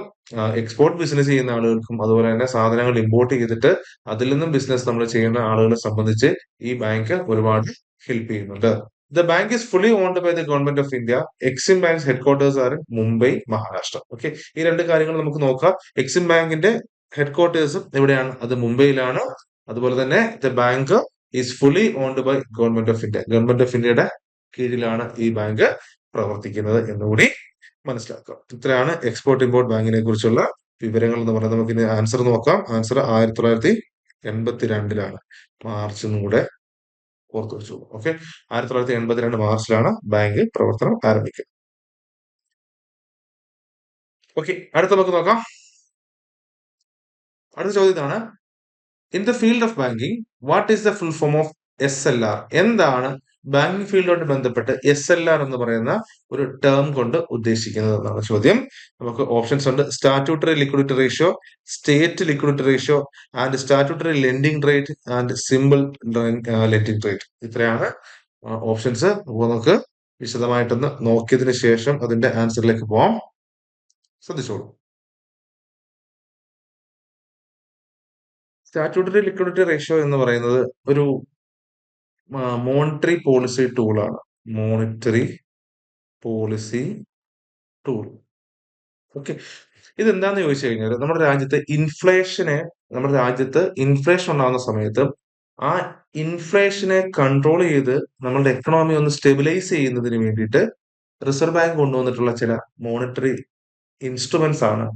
എക്സ്പോർട്ട് ബിസിനസ് ചെയ്യുന്ന ആളുകൾക്കും അതുപോലെ തന്നെ സാധനങ്ങൾ ഇമ്പോർട്ട് ചെയ്തിട്ട് അതിൽ നിന്നും ബിസിനസ് നമ്മൾ ചെയ്യുന്ന ആളുകളെ സംബന്ധിച്ച് ഈ ബാങ്ക് ഒരുപാട് ഹെൽപ്പ് ചെയ്യുന്നുണ്ട്. The bank is fully owned by the government of India. Exim bank headquarters are in Mumbai, Maharashtra. Okay, ഈ രണ്ട് കാര്യങ്ങൾ നമുക്ക് നോക്കാം. എക്സിം ബാങ്കിന്റെ ഹെഡ്ക്വാർട്ടേഴ്സും എവിടെയാണ്? അത് മുംബൈയിലാണ്. അതുപോലെ തന്നെ the bank is fully owned by government of India. Government of ഇന്ത്യയുടെ കീഴിലാണ് ഈ ബാങ്ക് പ്രവർത്തിക്കുന്നത് എന്നുകൂടി മനസ്സിലാക്കാം. ഇത്രയാണ് എക്സ്പോർട്ട് ഇമ്പോർട്ട് ബാങ്കിനെ കുറിച്ചുള്ള വിവരങ്ങൾ എന്ന് പറയുന്നത്. നമുക്ക് ഇനി ആൻസർ നോക്കാം. ആൻസർ 1982 മാർച്ച് എന്നും കൂടെ ഓർത്തു വെച്ചു. ഓക്കെ, 1982 മാർച്ചിലാണ് ബാങ്ക് പ്രവർത്തനം ആരംഭിക്കുന്നത്. ഓക്കെ, അടുത്ത നമുക്ക് നോക്കാം. അടുത്ത ചോദ്യം ഇതാണ്. In the field of banking what is the full form of SLR? എന്താണ് ബാങ്കിങ് ഫീൽഡുമായിട്ട് ബന്ധപ്പെട്ട് SLR എന്ന് പറയുന്ന ഒരു ടേം കൊണ്ട് ഉദ്ദേശിക്കുന്നത് എന്നാണ് ചോദ്യം. നമുക്ക് ഓപ്ഷൻസ് ഉണ്ട്. Statutory liquidity ratio, state liquidity ratio and statutory lending rate and simple lending rate. ഇത്രയാണ് ഓപ്ഷൻസ്. അപ്പോൾ നമുക്ക് വിശദമായിട്ടൊന്ന് നോക്കിയതിന് ശേഷം അതിന്റെ ആൻസറിലേക്ക് പോവാം. ശ്രദ്ധിച്ചോളൂ. സ്റ്റാറ്റ്യൂട്ടറി ലിക്വിഡിറ്റി റേഷ്യോ എന്ന് പറയുന്നത് ഒരു മോണിറ്ററി പോളിസി ടൂളാണ്. Monetary policy tool. ഓക്കെ, ഇതെന്താന്ന് ചോദിച്ചു കഴിഞ്ഞാൽ നമ്മുടെ രാജ്യത്ത് ഇൻഫ്ലേഷൻ ഉണ്ടാകുന്ന സമയത്ത് ആ ഇൻഫ്ലേഷനെ കൺട്രോൾ ചെയ്ത് നമ്മളുടെ എക്കണോമി ഒന്ന് സ്റ്റെബിലൈസ് ചെയ്യുന്നതിന് വേണ്ടിയിട്ട് റിസർവ് ബാങ്ക് കൊണ്ടുവന്നിട്ടുള്ള ചില മോണിറ്ററി ഇൻസ്ട്രുമെന്റ്സ് ആണ്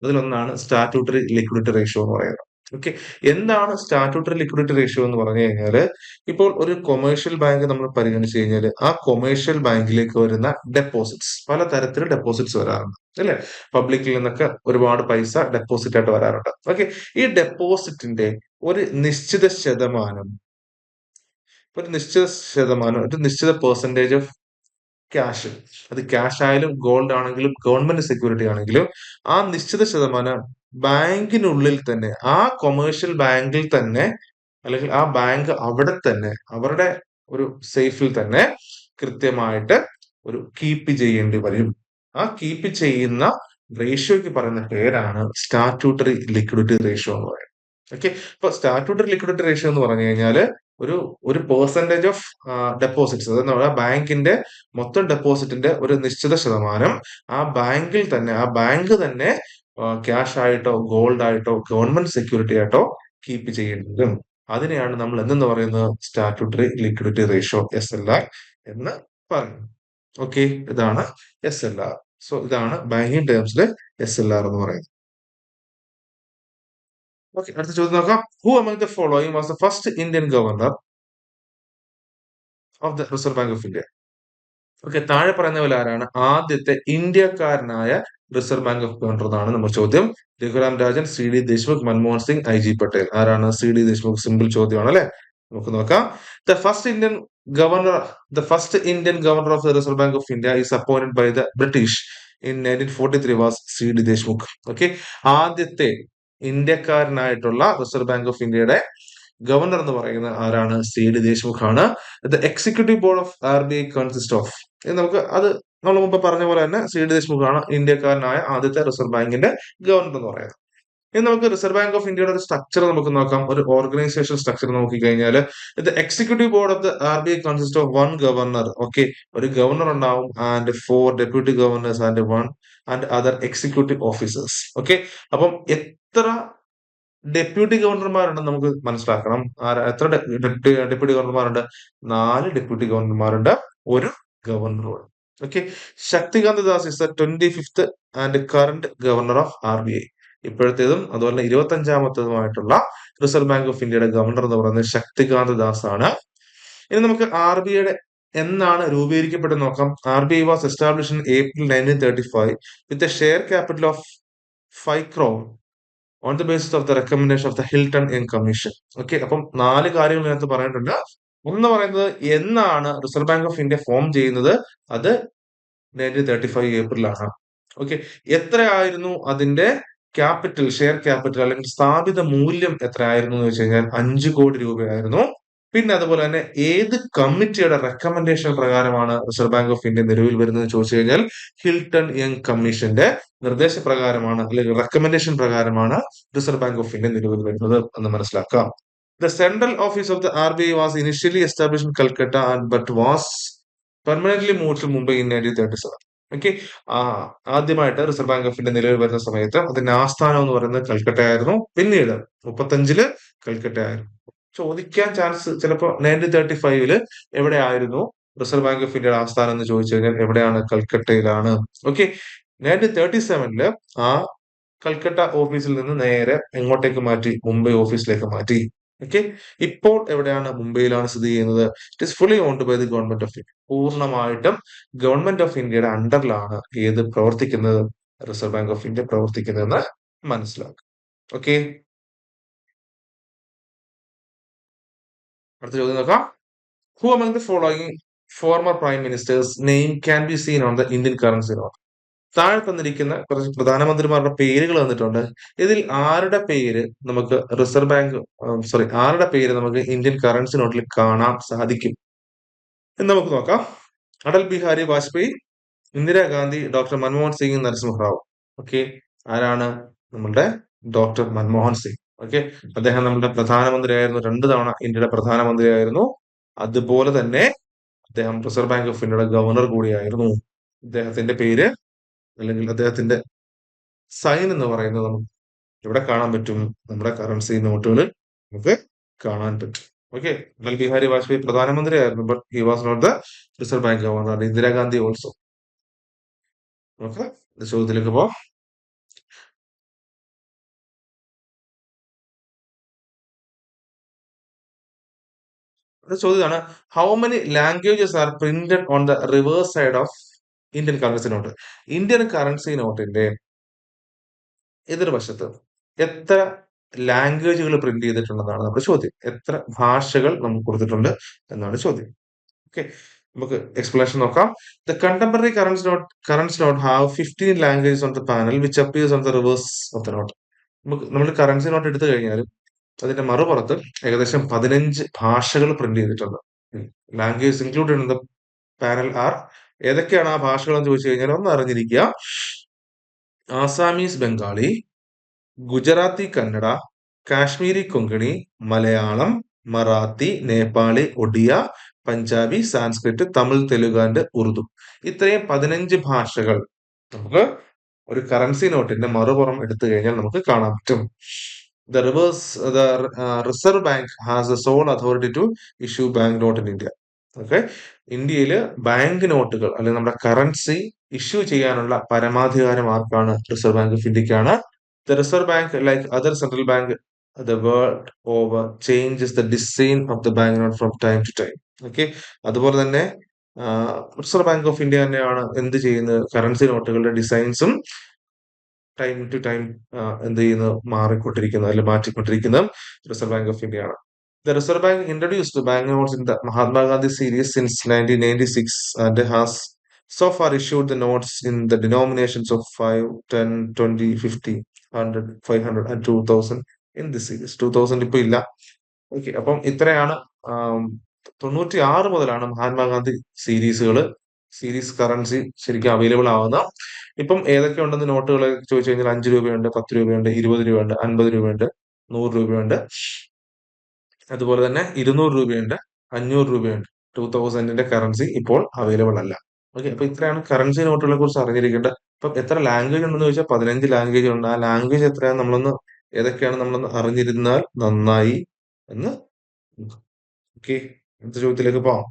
അതിലൊന്നാണ് സ്റ്റാറ്റ്യൂട്ടറി ലിക്വിഡിറ്റി റേഷ്യോ എന്ന് പറയുന്നത്. ഓക്കെ, എന്താണ് സ്റ്റാറ്റ്യൂട്ടറി ലിക്വിഡിറ്റി റേഷ്യോ എന്ന് പറഞ്ഞു കഴിഞ്ഞാല് ഇപ്പോൾ ഒരു കൊമേഴ്ഷ്യൽ ബാങ്ക് നമ്മൾ പരിഗണിച്ചു കഴിഞ്ഞാൽ ആ കൊമേഴ്ഷ്യൽ ബാങ്കിലേക്ക് വരുന്ന ഡെപ്പോസിറ്റ്സ്, പല തരത്തിൽ ഡെപ്പോസിറ്റ്സ് വരാറുണ്ട് അല്ലെ. പബ്ലിക്കിൽ നിന്നൊക്കെ ഒരുപാട് പൈസ ഡെപ്പോസിറ്റ് ആയിട്ട് വരാറുണ്ട്. ഓക്കെ, ഈ ഡെപ്പോസിറ്റിന്റെ ഒരു നിശ്ചിത ശതമാനം ഒരു നിശ്ചിത പെർസെന്റേജ് ഓഫ് ക്യാഷ്, അത് ക്യാഷ് ആയാലും ഗോൾഡ് ആണെങ്കിലും ഗവൺമെന്റ് സെക്യൂരിറ്റി ആണെങ്കിലും ആ നിശ്ചിത ശതമാനം ബാങ്കിനുള്ളിൽ തന്നെ, ആ കൊമേഴ്ഷ്യൽ ബാങ്കിൽ തന്നെ, അല്ലെങ്കിൽ ആ ബാങ്ക് അവിടെ തന്നെ അവരുടെ ഒരു സേഫിൽ തന്നെ കൃത്യമായിട്ട് ഒരു കീപ്പ് ചെയ്യേണ്ടി വരും. ആ കീപ്പ് ചെയ്യുന്ന റേഷ്യോയ്ക്ക് പറയുന്ന പേരാണ് സ്റ്റാറ്റ്യൂട്ടറി ലിക്വിഡിറ്റി റേഷ്യോ എന്ന് പറയുന്നത്. ഓക്കെ, ഇപ്പൊ സ്റ്റാറ്റ്യൂട്ടറി ലിക്വിഡിറ്റി റേഷ്യോ എന്ന് പറഞ്ഞു കഴിഞ്ഞാല് ഒരു ഒരു പെർസെന്റേജ് ഓഫ് ഡെപ്പോസിറ്റ്സ്, അതെന്ന് ബാങ്കിന്റെ മൊത്തം ഡെപ്പോസിറ്റിന്റെ ഒരു നിശ്ചിത ശതമാനം ആ ബാങ്ക് തന്നെ ക്യാഷ് ആയിട്ടോ ഗോൾഡ് ആയിട്ടോ ഗവൺമെന്റ് സെക്യൂരിറ്റി ആയിട്ടോ കീപ്പ് ചെയ്യേണ്ടതും അതിനെയാണ് നമ്മൾ എന്തെന്ന് പറയുന്നത് സ്റ്റാറ്റ്യൂട്ടറി ലിക്വിഡിറ്റി റേഷ്യോ SLR എന്ന് പറയുന്നത്. ഓക്കെ, ഇതാണ് SLR. സോ ഇതാണ് ബാങ്കിങ് ടേംസിലെ SLR എന്ന് പറയുന്നത്. ഓക്കെ, അടുത്ത ചോദ്യം നോക്കാം. Who among the following was the first Indian governor of the reserve bank of India? Okay, താഴെ പറയുന്നവരിൽ ആരാണ് ആദ്യത്തെ ഇന്ത്യക്കാരനായ റിസർവ് ബാങ്ക് ഓഫ് ഗവർണർ എന്നാണ് നമ്മുടെ ചോദ്യം. Raghuram Rajan, CD Deshmukh, Manmohan Singh, IG Patel. ആരാണ് CD ദേശ്മുഖ്? സിമ്പിൾ ചോദ്യമാണ് അല്ലെ. നമുക്ക് നോക്കാം. The first Indian governor of the reserve bank of India is appointed by the British in 1943 was CD Deshmukh. Okay, ആദ്യത്തെ ഇന്ത്യക്കാരനായിട്ടുള്ള റിസർവ് ബാങ്ക് ഓഫ് ഇന്ത്യയുടെ ഗവർണർ എന്ന് പറയുന്നത് ആരാണ്? CD ദേശ്മുഖ് ആണ്. The executive board of RBI consist of, നമ്മൾ മുമ്പ് പറഞ്ഞ പോലെ തന്നെ CD ദേശ്മുഖ് ആണ് ഇന്ത്യക്കാരനായ ആദ്യത്തെ റിസർവ് ബാങ്കിന്റെ ഗവർണർ എന്ന് പറയുന്നത്. ഇനി നമുക്ക് റിസർവ് ബാങ്ക് ഓഫ് ഇന്ത്യയുടെ ഒരു സ്ട്രക്ചർ നമുക്ക് നോക്കാം. ഒരു ഓർഗനൈസേഷൻ സ്ട്രക്ചർ നോക്കി കഴിഞ്ഞാൽ the executive board of the RBI consist of 1 governor. Okay, ഒരു ഗവർണർ ഉണ്ടാവും and 4 deputy governor's and other executive officers. Okay, അപ്പം എത്ര ഡെപ്യൂട്ടി ഗവർണർമാരുണ്ടെന്ന് നമുക്ക് മനസ്സിലാക്കണം. എത്ര ഡെപ്യൂട്ടി ഗവർണർമാരുണ്ട്? 4 ഡെപ്യൂട്ടി ഗവർണർമാരുണ്ട്, ഒരു ഗവർണറുണ്ട്. Okay, Shaktikanta Das is the 25th and current governor of RBI. ഇപ്പോഴത്തേതും അതുപോലെ 25ാമത്തേതുമായിട്ടുള്ള റിസർവ് ബാങ്ക് ഓഫ് ഇന്ത്യയുടെ ഗവർണർ എന്ന് പറയുന്നത് ശക്തികാന്ത ദാസ് ആണ്. ഇനി നമുക്ക് RBIയുടെ എന്നാണ് രൂപീകരിക്കപ്പെട്ടത് നോക്കാം. RBI was establish in April 1935 with a share capital of 5 crore on the basis of the recommendation of the Hilton young commission. Okay, അപ്പം 4 കാര്യങ്ങൾ ഇതിനകത്ത് പറഞ്ഞിട്ടുണ്ട്. ഒന്ന് പറയുന്നത് എന്നാണ് reserve bank of India form ചെയ്യുന്നത്? അത് 1935 ഏപ്രിലാണ്. ഓക്കെ, എത്രയായിരുന്നു അതിന്റെ ക്യാപിറ്റൽ, ഷെയർ ക്യാപിറ്റൽ അല്ലെങ്കിൽ സ്ഥാപിത മൂല്യം എത്രയായിരുന്നു എന്ന് വെച്ച് കഴിഞ്ഞാൽ 5 കോടി രൂപയായിരുന്നു. പിന്നെ അതുപോലെ തന്നെ ഏത് കമ്മിറ്റിയുടെ റെക്കമെൻഡേഷൻ പ്രകാരമാണ് റിസർവ് ബാങ്ക് ഓഫ് ഇന്ത്യ നിലവിൽ വരുന്നത് ചോദിച്ചു കഴിഞ്ഞാൽ ഹിൽട്ടൺ യങ് കമ്മീഷന്റെ നിർദ്ദേശപ്രകാരമാണ് അല്ലെങ്കിൽ റെക്കമെൻഡേഷൻ പ്രകാരമാണ് റിസർവ് ബാങ്ക് ഓഫ് ഇന്ത്യ നിലവിൽ വരുന്നത് എന്ന് മനസ്സിലാക്കാം. The central office of the RBI was initially establish in Calcutta but was permanently move to Mumbai in 1937. Okay, ആദ്യമായിട്ട് റിസർവ് ബാങ്ക് ഓഫ് ഇന്ത്യ നിലവിൽ വരുന്ന സമയത്ത് അതിന്റെ ആസ്ഥാനം എന്ന് പറയുന്നത് കൽക്കട്ട ആയിരുന്നു. പിന്നീട് 35 കൽക്കട്ട ആയിരുന്നു. ചോദിക്കാൻ ചാൻസ് ചിലപ്പോൾ 1935 എവിടെയായിരുന്നു റിസർവ് ബാങ്ക് ഓഫ് ഇന്ത്യയുടെ ആസ്ഥാനം എന്ന് ചോദിച്ചു കഴിഞ്ഞാൽ എവിടെയാണ്? കൽക്കട്ടയിലാണ്. ഓക്കെ, 1937 ആ കൽക്കട്ട ഓഫീസിൽ നിന്ന് നേരെ എങ്ങോട്ടേക്ക് മാറ്റി? മുംബൈ ഓഫീസിലേക്ക് മാറ്റി. ഓക്കെ, ഇപ്പോൾ എവിടെയാണ്? മുംബൈയിലാണ് സ്ഥിതി ചെയ്യുന്നത്. It is fully owned by the government of India. പൂർണ്ണമായിട്ടും ഗവൺമെന്റ് ഓഫ് ഇന്ത്യയുടെ അണ്ടറിലാണ് ഏത് പ്രവർത്തിക്കുന്നത്? റിസർവ് ബാങ്ക് ഓഫ് ഇന്ത്യ പ്രവർത്തിക്കുന്നതെന്ന് മനസ്സിലാക്കുക. ഓക്കെ, അടുത്ത ചോദ്യം നോക്കാം. Who among the following former prime ministers name can be seen on the Indian currency note? താഴെ തന്നിരിക്കുന്ന കുറച്ച് പ്രധാനമന്ത്രിമാരുടെ പേരുകൾ തന്നിട്ടുണ്ട്. ഇതിൽ ആരുടെ പേര് നമുക്ക് ഇന്ത്യൻ കറൻസി നോട്ടിൽ കാണാൻ സാധിക്കും എന്ന് നമുക്ക് നോക്കാം. അടൽ ബിഹാരി വാജ്പേയി, ഇന്ദിരാഗാന്ധി, ഡോക്ടർ മൻമോഹൻ സിംഗ്, നരസിംഹറാവു. ഓക്കെ, ആരാണ്? നമ്മളുടെ ഡോക്ടർ മൻമോഹൻ സിംഗ്. ഓക്കെ, അദ്ദേഹം നമ്മുടെ പ്രധാനമന്ത്രിയായിരുന്നു, 2 തവണ ഇന്ത്യയുടെ പ്രധാനമന്ത്രിയായിരുന്നു. അതുപോലെ തന്നെ അദ്ദേഹം റിസർവ് ബാങ്ക് ഓഫ് ഇന്ത്യയുടെ ഗവർണർ കൂടിയായിരുന്നു. ഇദ്ദേഹത്തിന്റെ പേര് അല്ലെങ്കിൽ അദ്ദേഹത്തിന്റെ സൈൻ എന്ന് പറയുന്നത് നമുക്ക് ഇവിടെ കാണാൻ പറ്റും, നമ്മുടെ കറൻസി നോട്ടുകൾ നമുക്ക് കാണാൻ പറ്റും. Okay, Atal Bihari Vajpayee പ്രധാനമന്ത്രിയായിരുന്നു, but he was not the reserve bank governor. Indira Gandhi also. നമുക്ക് ചോദ്യത്തിലേക്ക് പോവാം. ചോദ്യമാണ്, how many languages are printed on the reverse side of Indian currency note? Indian currency നോട്ടിന്റെ എതിർവശത്ത് എത്ര ലാംഗ്വേജുകൾ പ്രിന്റ് ചെയ്തിട്ടുണ്ടെന്നാണ് നമ്മുടെ ചോദ്യം. എത്ര ഭാഷകൾ നമുക്ക് കൊടുത്തിട്ടുണ്ട് എന്നാണ് ചോദ്യം. ഓക്കെ, നമുക്ക് എക്സ്പ്ലനേഷൻ നോക്കാം. The contemporary currency note have 15 languages on the panel which appears on the reverse of the note. നമ്മൾ കറൻസി നോട്ട് എടുത്തു കഴിഞ്ഞാൽ അതിന്റെ മറുപുറത്ത് ഏകദേശം 15 ഭാഷകൾ പ്രിന്റ് ചെയ്തിട്ടുണ്ട്. Language included in the panel are, ഏതൊക്കെയാണ് ആ ഭാഷകൾ എന്ന് ചോദിച്ചു കഴിഞ്ഞാൽ ഒന്ന് അറിഞ്ഞിരിക്കുക. ആസാമീസ് ബംഗാളി, ഗുജറാത്തി കന്നഡ, കാശ്മീരി കൊങ്കണി, മലയാളം, മറാത്തി, നേപ്പാളി, ഒഡിയ, പഞ്ചാബി, സാൻസ്ക്രിറ്റ്, തമിഴ്, തെലുങ്ക് ആൻഡ് ഉറുദു. ഇത്രയും 15 ഭാഷകൾ നമുക്ക് ഒരു കറൻസി നോട്ടിന്റെ മറുപുറം എടുത്തു കഴിഞ്ഞാൽ നമുക്ക് കാണാൻ പറ്റും. The reverse the reserve bank has the sole authority to issue bank note in India. Okay, ഇന്ത്യയിൽ ബാങ്ക് നോട്ടുകൾ അല്ലെങ്കിൽ നമ്മുടെ കറൻസി ഇഷ്യൂ ചെയ്യാനുള്ള പരമാധികാരം ആർക്കാണ്? റിസർവ് ബാങ്ക് ഓഫ് ഇന്ത്യക്കാണ്. The Reserve Bank, like other central bank the world over, changes the design of the banknote from time to time. Okay, അതുപോലെ തന്നെ റിസർവ് ബാങ്ക് ഓഫ് ഇന്ത്യ തന്നെയാണ് എന്ത് ചെയ്യുന്നത്? കറൻസി നോട്ടുകളുടെ ഡിസൈൻസും ടൈം ടു ടൈം എന്ത് ചെയ്യുന്നത്? മാറിക്കൊണ്ടിരിക്കുന്നത് അല്ലെങ്കിൽ മാറ്റിക്കൊണ്ടിരിക്കുന്നത് റിസർവ് ബാങ്ക് ഓഫ് ഇന്ത്യ ആണ്. The Reserve Bank introduced banknotes in the Mahatma Gandhi series since 1996 and has so far issued the notes in the denominations of 5, 10, 20, 50, 100, 500 and 2000 in this series. 2000 ഇപ്പൊ ഇല്ല. Okay, അപ്പം ഇത്രയാണ്. 96 മുതലാണ് Mahatma Gandhi series currency ശരിക്കും available ആവുന്ന. ഇപ്പം ഏതൊക്കെ ഉണ്ടെന്ന് നോട്ടുകൾ ചോദിച്ചു കഴിഞ്ഞാൽ 5 രൂപയുണ്ട്, 10 രൂപയുണ്ട്, 20 രൂപയുണ്ട്, 50 രൂപയുണ്ട്, 100 രൂപയുണ്ട്, അതുപോലെ തന്നെ 200 രൂപയുണ്ട്, 500 രൂപയുണ്ട്. 2000ന്റെ കറൻസി ഇപ്പോൾ അവൈലബിൾ അല്ല. ഓക്കെ, അപ്പൊ ഇത്രയാണ് കറൻസി നോട്ടുകളെ കുറിച്ച് അറിഞ്ഞിരിക്കേണ്ടത്. ഇപ്പം എത്ര ലാംഗ്വേജ് ഉണ്ടെന്ന് ചോദിച്ചാൽ 15 ലാംഗ്വേജ് ഉണ്ട്. ആ ലാംഗ്വേജ് എത്രയാണ് ഏതൊക്കെയാണ് നമ്മളൊന്ന് അറിഞ്ഞിരുന്നാൽ നന്നായി എന്ന്. ഓക്കെ, അടുത്ത ചോദ്യത്തിലേക്ക് പോവാം.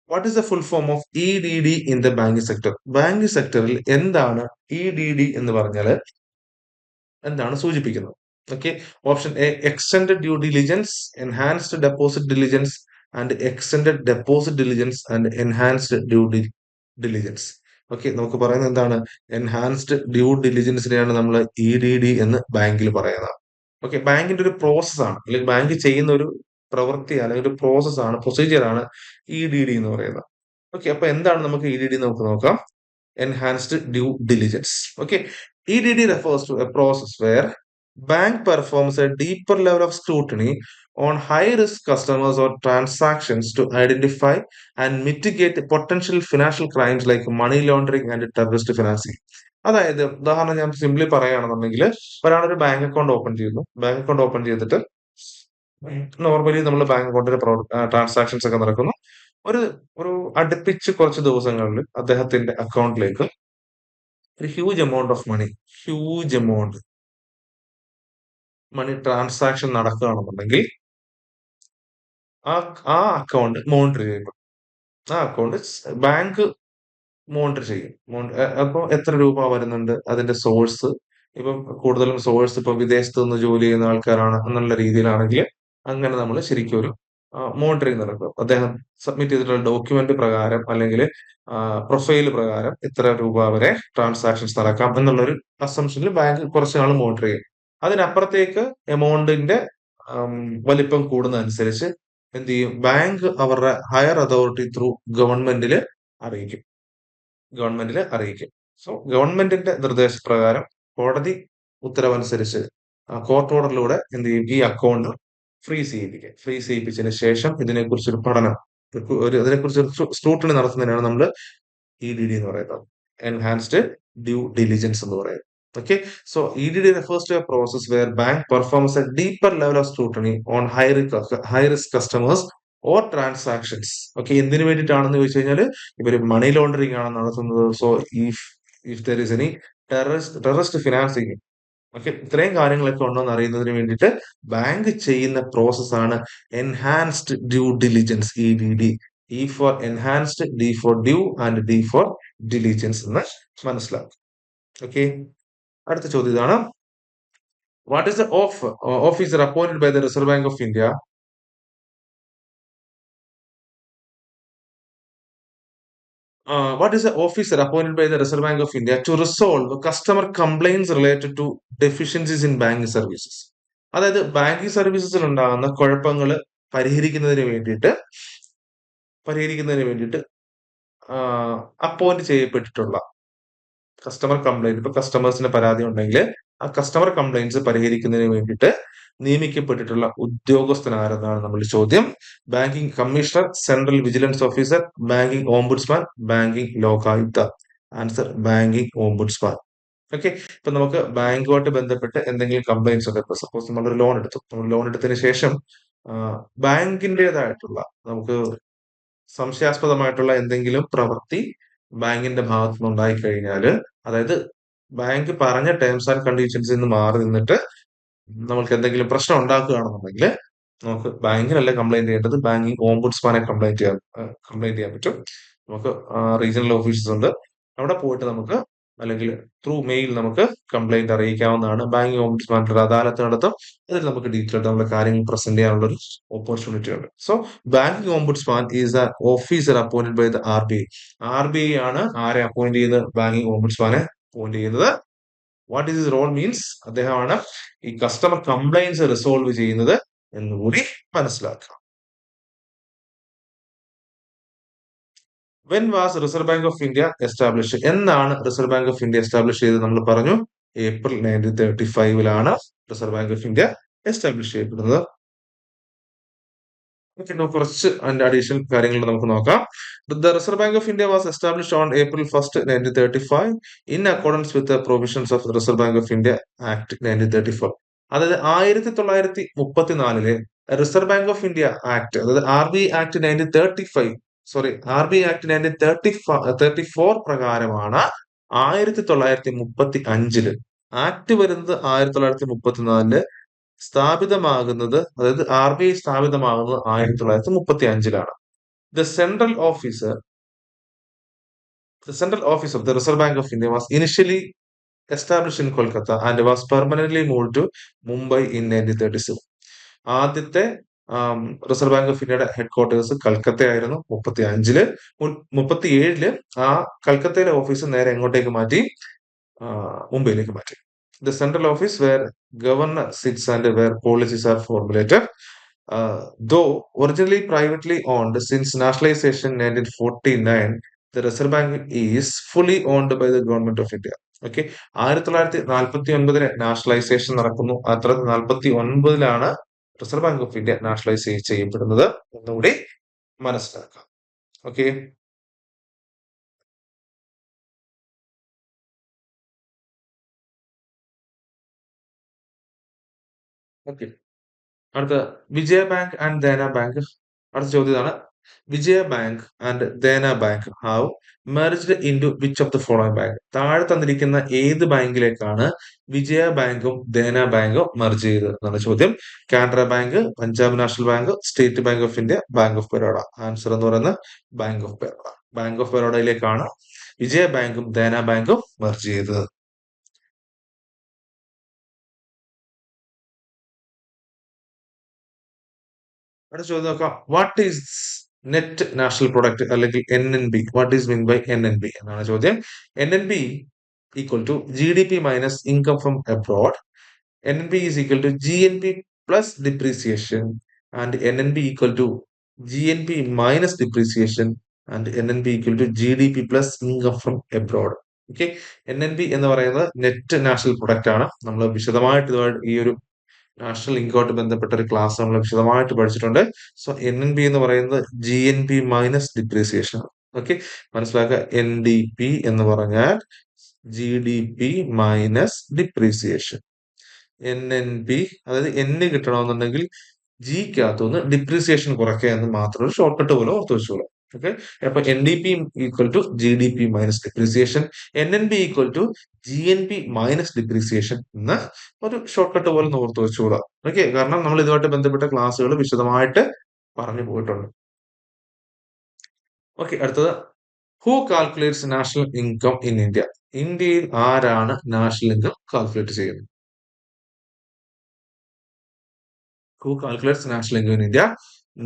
What is the full form of E D D in the banking sector? Banking സെക്ടറിൽ എന്താണ് ഇ ഡി ഡി എന്ന് പറഞ്ഞാൽ എന്താണ് സൂചിപ്പിക്കുന്നത്? Okay, option A extended due diligence, enhanced deposit diligence and extended deposit diligence and enhanced due diligence. Okay, നമുക്ക് പറയുന്നത് എന്താണ്? Enhanced due ഡിലിജൻസിനെയാണ് നമ്മൾ ഇ ഡി ഡി എന്ന് ബാങ്കിൽ പറയുന്നത്. ഓക്കെ, ബാങ്കിന്റെ ഒരു പ്രോസസ്സാണ് അല്ലെങ്കിൽ ബാങ്ക് ചെയ്യുന്ന ഒരു പ്രവൃത്തി അല്ലെങ്കിൽ ഒരു പ്രോസസ്സാണ്, പ്രൊസീജിയറാണ് ഇ ഡി ഡി എന്ന് പറയുന്നത്. ഓക്കെ, അപ്പൊ എന്താണ് നമുക്ക് ഇ ഡി ഡി നമുക്ക് നോക്കാം. Enhanced due diligence. Okay, EDD refers to a process where bank performs a deeper level of scrutiny on high-risk customers or transactions to identify and mitigate potential financial crimes like money laundering and terrorist financing. അതായത് ഉദാഹരണം ഞാൻ simply പറയുകയാണെന്നുണ്ടെങ്കിൽ, ഒരാളൊരു bank account open ചെയ്യുന്നു. Bank account open ചെയ്തിട്ട് normally നമ്മൾ bank അക്കൗണ്ടിന്റെ transactions ഒക്കെ നടക്കുന്നു. ഒരു ഒരു അടുപ്പിച്ച് കുറച്ച് ദിവസങ്ങളിൽ അദ്ദേഹത്തിന്റെ അക്കൗണ്ടിലേക്ക് ഒരു ഹ്യൂജ് എമൗണ്ട് മണി ട്രാൻസാക്ഷൻ നടക്കുകയാണെന്നുണ്ടെങ്കിൽ ആ ആ അക്കൗണ്ട് മോണിറ്റർ ചെയ്യും. ആ അക്കൗണ്ട് ബാങ്ക് മോണിറ്റർ ചെയ്യും. അപ്പോൾ എത്ര രൂപ വരുന്നുണ്ട്, അതിന്റെ സോഴ്സ്. ഇപ്പം കൂടുതലും സോഴ്സ് ഇപ്പൊ വിദേശത്ത് നിന്ന് ജോലി ചെയ്യുന്ന ആൾക്കാരാണ് എന്നുള്ള രീതിയിലാണെങ്കിൽ അങ്ങനെ നമ്മൾ ശരിക്കും ഒരു മോണിറ്ററിങ് നടക്കും. അദ്ദേഹം സബ്മിറ്റ് ചെയ്തിട്ടുള്ള ഡോക്യുമെന്റ് പ്രകാരം അല്ലെങ്കിൽ പ്രൊഫൈൽ പ്രകാരം ഇത്ര രൂപ വരെ ട്രാൻസാക്ഷൻസ് നടക്കാം എന്നുള്ളൊരു അസംഷനിൽ ബാങ്ക് കുറച്ച് നാൾ മോണിറ്റർ ചെയ്യും. അതിനപ്പുറത്തേക്ക് എമൗണ്ടിന്റെ വലിപ്പം കൂടുന്നതനുസരിച്ച് എന്ത് ചെയ്യും? ബാങ്ക് അവരുടെ ഹയർ അതോറിറ്റി ത്രൂ അറിയിക്കും ഗവൺമെന്റിൽ അറിയിക്കും. സോ ഗവൺമെന്റിന്റെ നിർദ്ദേശപ്രകാരം കോടതി ഉത്തരവനുസരിച്ച് കോർട്ട് ഓർഡറിലൂടെ എന്ത് ചെയ്യും? ഈ അക്കൗണ്ട് ഫ്രീസ് ചെയ്യിപ്പിച്ചതിന് ശേഷം ഇതിനെക്കുറിച്ചൊരു പഠനം, ഇതിനെക്കുറിച്ച് സ്ക്രൂട്ടണി നടത്തുന്നതിനാണ് നമ്മൾ ഇ ഡി ഡി എന്ന് പറയുന്നത്. എൻഹാൻസ്ഡ് ഡ്യൂ ഡിലിജൻസ് എന്ന് പറയുന്നത്. Okay, so EDD refers to a process where bank performs a deeper level of scrutiny on high risk customers or transactions. Okay, എന്തിനു വേണ്ടിയിട്ടാണെന്ന് ചോദിച്ചു കഴിഞ്ഞാൽ ഇവര് മണി ലോണ്ടറിങ് ആണ് നടത്തുന്നത്. So if there is any terrorist financing, okay, ഇത്രയും കാര്യങ്ങളൊക്കെ ഉണ്ടോ എന്ന് അറിയുന്നതിന് വേണ്ടിയിട്ട് ബാങ്ക് ചെയ്യുന്ന പ്രോസസ് ആണ് enhanced due diligence, EDD. E for enhanced, D for due and D for diligence എന്ന് മനസ്സിലാക്കും. ഓക്കെ, അടുത്ത ചോദ്യം ഇതാണ്. What is the officer appointed by the reserve bank of India what is the officer appointed by the Reserve Bank of India to resolve customer complaints related to deficiencies in banking services? അതായത് banking സർവീസസിൽ ഉണ്ടാകുന്ന കുഴപ്പങ്ങൾ പരിഹരിക്കുന്നതിന് വേണ്ടിയിട്ട് appoint ചെയ്യപ്പെട്ടിട്ടുള്ള customer complaint, ഇപ്പൊ കസ്റ്റമേഴ്സിന് പരാതി ഉണ്ടെങ്കിൽ ആ കസ്റ്റമർ കംപ്ലൈന്റ്സ് പരിഹരിക്കുന്നതിന് വേണ്ടിയിട്ട് നിയമിക്കപ്പെട്ടിട്ടുള്ള ഉദ്യോഗസ്ഥൻ ആരെന്നാണ് നമ്മൾ ചോദ്യം. Banking commissioner, central vigilance officer, banking ombudsman, banking Lokayukta. Answer banking ombudsman. Okay, ഇപ്പൊ നമുക്ക് ബാങ്കുമായിട്ട് ബന്ധപ്പെട്ട് എന്തെങ്കിലും കംപ്ലൈന്റ്സ് ഉണ്ട്. ഇപ്പൊ സപ്പോസ് നമ്മളൊരു ലോൺ എടുത്തു, നമ്മൾ ലോൺ എടുത്തതിന് ശേഷം ബാങ്കിന്റേതായിട്ടുള്ള നമുക്ക് സംശയാസ്പദമായിട്ടുള്ള എന്തെങ്കിലും പ്രവൃത്തി ബാങ്കിന്റെ ഭാഗത്തു നിന്ന് ഉണ്ടായി കഴിഞ്ഞാല്, അതായത് ബാങ്ക് പറഞ്ഞ ടേംസ് ആൻഡ് കണ്ടീഷൻസിൽ നിന്ന് മാറി നിന്നിട്ട് നമുക്ക് എന്തെങ്കിലും പ്രശ്നം ഉണ്ടാക്കുകയാണെന്നുണ്ടെങ്കിൽ നമുക്ക് ബാങ്കിനല്ല കംപ്ലൈന്റ് ചെയ്യേണ്ടത്, ബാങ്കിങ് ഓംബുഡ്സ്മാനെ കംപ്ലൈന്റ് ചെയ്യാൻ പറ്റും. നമുക്ക് റീജിയണൽ ഓഫീസസ് ഉണ്ട്, അവിടെ പോയിട്ട് നമുക്ക് അല്ലെങ്കിൽ ത്രൂ മെയിൽ നമുക്ക് കംപ്ലൈന്റ് അറിയിക്കാവുന്നതാണ്. ബാങ്കിങ് ഓംബുഡ്സ്മാൻ ഒരു അദാലത്ത് നടത്തും, അതിൽ നമുക്ക് ഡീറ്റെയിൽ ആയിട്ട് നമ്മുടെ കാര്യങ്ങൾ പ്രസന്റ് ചെയ്യാനുള്ള ഒരു ഓപ്പർച്യൂണിറ്റി ഉണ്ട്. So banking ombudsman is a officer appointed by the RBI. RBI ആണ് ആരെ അപ്പോയിന്റ് ചെയ്യുന്നത്? ബാങ്കിങ് ഓംബുഡ്സ്മാനെ അപ്പോയിന്റ് ചെയ്യുന്നത്. What is his role means, അദ്ദേഹമാണ് ഈ കസ്റ്റമർ കംപ്ലൈൻസ് റിസോൾവ് ചെയ്യുന്നത് എന്നുകൂടി മനസ്സിലാക്കുക. When was reserve bank of India establish? എന്നാണ് reserve bank of India establish ചെയ്തത്? നമ്മൾ പറഞ്ഞു April 1935 reserve bank of India establish ചെയ്യപ്പെടുന്നത്. കുറച്ച് അതിന്റെ അഡീഷണൽ കാര്യങ്ങൾ നമുക്ക് നോക്കാം. The reserve bank of India was established on April 1st, 1935 in accordance with the provisions of reserve bank of India act 1934. അതായത് 1934 reserve bank of India act, അതായത് RBI act 1935, sorry RBI act 1934 പ്രകാരമാണ് 1935 act വരുന്നത്. 1934 സ്ഥാപിതമാകുന്നത്, അതായത് RBI സ്ഥാപിതമാകുന്നത് 1935. The central office of the Reserve Bank of India was initially established in Kolkata and was permanently moved to Mumbai in 1937. ആദ്യത്തെ reserve bank of ഇന്ത്യയുടെ head quarters കൽക്കത്തയായിരുന്നു 1935. 1937 ആ കൽക്കത്തയിലെ office നേരെ എങ്ങോട്ടേക്ക് മാറ്റി? മുംബൈയിലേക്ക് മാറ്റി. The central office where governor sits and where policies are formulated. Though originally privately owned, since nationalization 1949, the Reserve Bank is fully owned by the government of India. Okay, 1949 nationalisation നടക്കുന്നു. 1949 reserve bank of India nationalise ചെയ്യപ്പെടുന്നത് എന്നുകൂടി മനസ്സിലാക്കാം. Okay, okay, അടുത്ത Vijaya bank and Dena bank. അടുത്ത ചോദ്യം ഇതാണ്. Vijaya bank and Dena bank have merged into which of the following bank? താഴെ തന്നിരിക്കുന്ന ഏത് ബാങ്കിലേക്കാണ് വിജയ ബാങ്കും ദേന ബാങ്കും മെർജ് ചെയ്തത് എന്നാണ് ചോദ്യം. Canara bank, Punjab national bank, state bank of India, bank of Baroda. Answer എന്ന് പറയുന്നത് bank of Baroda. Bank of ബറോഡയിലേക്കാണ് വിജയ ബാങ്കും ദേന ബാങ്കും മെർജ് ചെയ്തത്. അടുത്ത ചോദ്യം നോക്കാം. What is net national product അല്ലെങ്കിൽ NNB? What is mean by NNB എന്നാണ് ചോദ്യം. NNB equal to GDP minus income from abroad. NNB is equal to GNP plus depreciation and NNB equal to GNP minus depreciation and NNB equal to GDP plus income from abroad. Okay, NNB എന്ന് പറയുന്നത് net national product ആണ്. നമ്മൾ വിശദമായിട്ട് ഈ ഒരു national ഇൻകവുമായിട്ട് ബന്ധപ്പെട്ട ഒരു class നമ്മൾ വിശദമായിട്ട് പഠിച്ചിട്ടുണ്ട്. സോ NNB എന്ന് പറയുന്നത് GNP മൈനസ് ഡിപ്രീസിയേഷൻ ആണ്. ഓക്കെ, മനസ്സിലാക്കുക. എൻ ഡി പി എന്ന് പറഞ്ഞാൽ G D P minus depreciation. N N P, അതായത് എൻ കിട്ടണമെന്നുണ്ടെങ്കിൽ ജിക്കകത്തുനിന്ന് ഡിപ്രീസിയേഷൻ കുറയ്ക്കുക എന്ന് മാത്രം ഒരു ഷോർട്ട് കട്ട് പോലെ ഓർത്ത് വെച്ചോളൂ. ഓക്കെ, അപ്പൊ N D P equal to G D P minus depreciation, N N P equal to G N P minus depreciation എന്ന ഒരു ഷോർട്ട് കട്ട് പോലെ ഒന്ന് ഓർത്ത് വെച്ചോളാം. ഓക്കെ, കാരണം നമ്മൾ ഇതുമായിട്ട് ബന്ധപ്പെട്ട ക്ലാസ്സുകൾ വിശദമായിട്ട് പറഞ്ഞു പോയിട്ടുണ്ട്. ഓക്കെ, അടുത്തത് who calculates national income in India? ഇന്ത്യയിൽ ആരാണ് നാഷണൽ ഇൻകം കാൽക്കുലേറ്റ് ചെയ്യുന്നത്? Who calculates national income in India?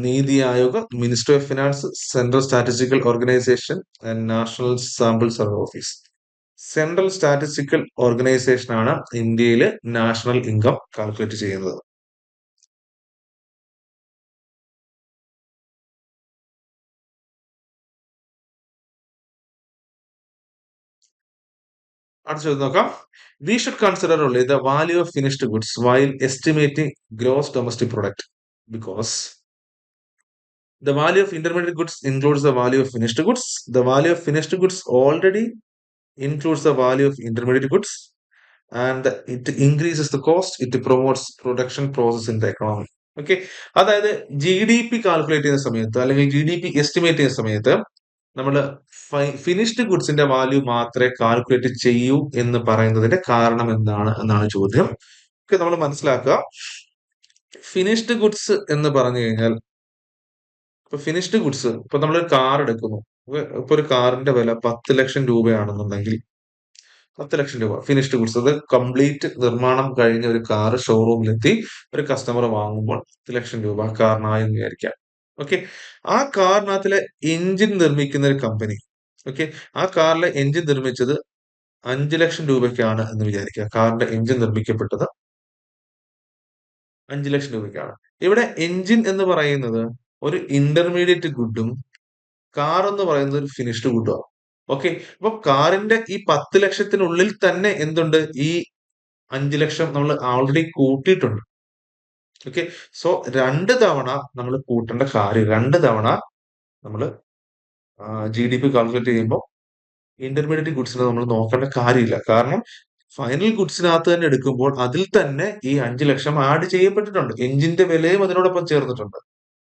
Niti Aayog, ministry of finance, central statistical organisation and national sample survey office. Central statistical organisation ആണ് ഇന്ത്യയിൽ നാഷണൽ ഇൻകം കാൽക്കുലേറ്റ് ചെയ്യുന്നത്. അടുത്ത ചോദ്യം നോക്കാം. We should consider only the value of finished goods while estimating gross domestic product because the value of intermediate goods includes the value of finished goods. The value of finished goods already includes the value of intermediate goods, and it increases the cost. It promotes production process in the economy. Okay, അതായത് G D P calculate ചെയ്യുന്ന സമയത്ത് അല്ലെങ്കിൽ G D P estimate ചെയ്യുന്ന സമയത്ത് നമ്മൾ finished ഗുഡ്സിന്റെ value മാത്രമേ calculate ചെയ്യൂ എന്ന് പറയുന്നതിന്റെ കാരണം എന്താണ് എന്നാണ് ചോദ്യം. ഓക്കെ, നമ്മൾ മനസ്സിലാക്കുക. ഫിനിഷ്ഡ് ഗുഡ്സ് എന്ന് പറഞ്ഞു കഴിഞ്ഞാൽ, ഇപ്പൊ ഫിനിഷ്ഡ് ഗുഡ്സ്, ഇപ്പൊ നമ്മളൊരു കാർ എടുക്കുന്നു. ഇപ്പൊ ഒരു കാറിന്റെ വില 10 ലക്ഷം രൂപയാണെന്നുണ്ടെങ്കിൽ 10 ലക്ഷം രൂപ ഫിനിഷ്ഡ് ഗുഡ്സ്, അത് കംപ്ലീറ്റ് നിർമ്മാണം കഴിഞ്ഞ ഒരു കാർ ഷോറൂമിലെത്തി ഒരു കസ്റ്റമർ വാങ്ങുമ്പോൾ 10 ലക്ഷം രൂപ കാറിനായി എന്ന് വിചാരിക്കാം. ഓക്കെ, ആ കാറിനകത്തിലെ എഞ്ചിൻ നിർമ്മിക്കുന്ന ഒരു കമ്പനി, ഓക്കെ, ആ കാറിലെ എഞ്ചിൻ നിർമ്മിച്ചത് 5 ലക്ഷം രൂപയ്ക്കാണ് എന്ന് വിചാരിക്കുക. കാറിന്റെ എഞ്ചിൻ നിർമ്മിക്കപ്പെട്ടത് 5 ലക്ഷം രൂപയ്ക്കാണ്. ഇവിടെ എഞ്ചിൻ എന്ന് പറയുന്നത് ഒരു ഇന്റർമീഡിയറ്റ് ഗുഡും കാർ എന്ന് പറയുന്നത് ഒരു ഫിനിഷ്ഡ് ഗുഡും. ഓക്കെ, അപ്പൊ കാറിന്റെ ഈ 10 ലക്ഷത്തിനുള്ളിൽ തന്നെ എന്തുണ്ട്? ഈ 5 ലക്ഷം നമ്മൾ ഓൾറെഡി കൂട്ടിയിട്ടുണ്ട്. ഓക്കെ, സോ 2 തവണ നമ്മൾ കൂട്ടേണ്ട കാര്യം, 2 തവണ നമ്മൾ ജി ഡി പി കാൽക്കുലേറ്റ് ചെയ്യുമ്പോൾ ഇന്റർമീഡിയറ്റ് ഗുഡ്സിനെ നമ്മൾ നോക്കേണ്ട കാര്യമില്ല. കാരണം ഫൈനൽ ഗുഡ്സിനകത്ത് തന്നെ എടുക്കുമ്പോൾ അതിൽ തന്നെ ഈ 5 ലക്ഷം ആഡ് ചെയ്യപ്പെട്ടിട്ടുണ്ട്. എഞ്ചിന്റെ വിലയും അതിനോടൊപ്പം ചേർന്നിട്ടുണ്ട്.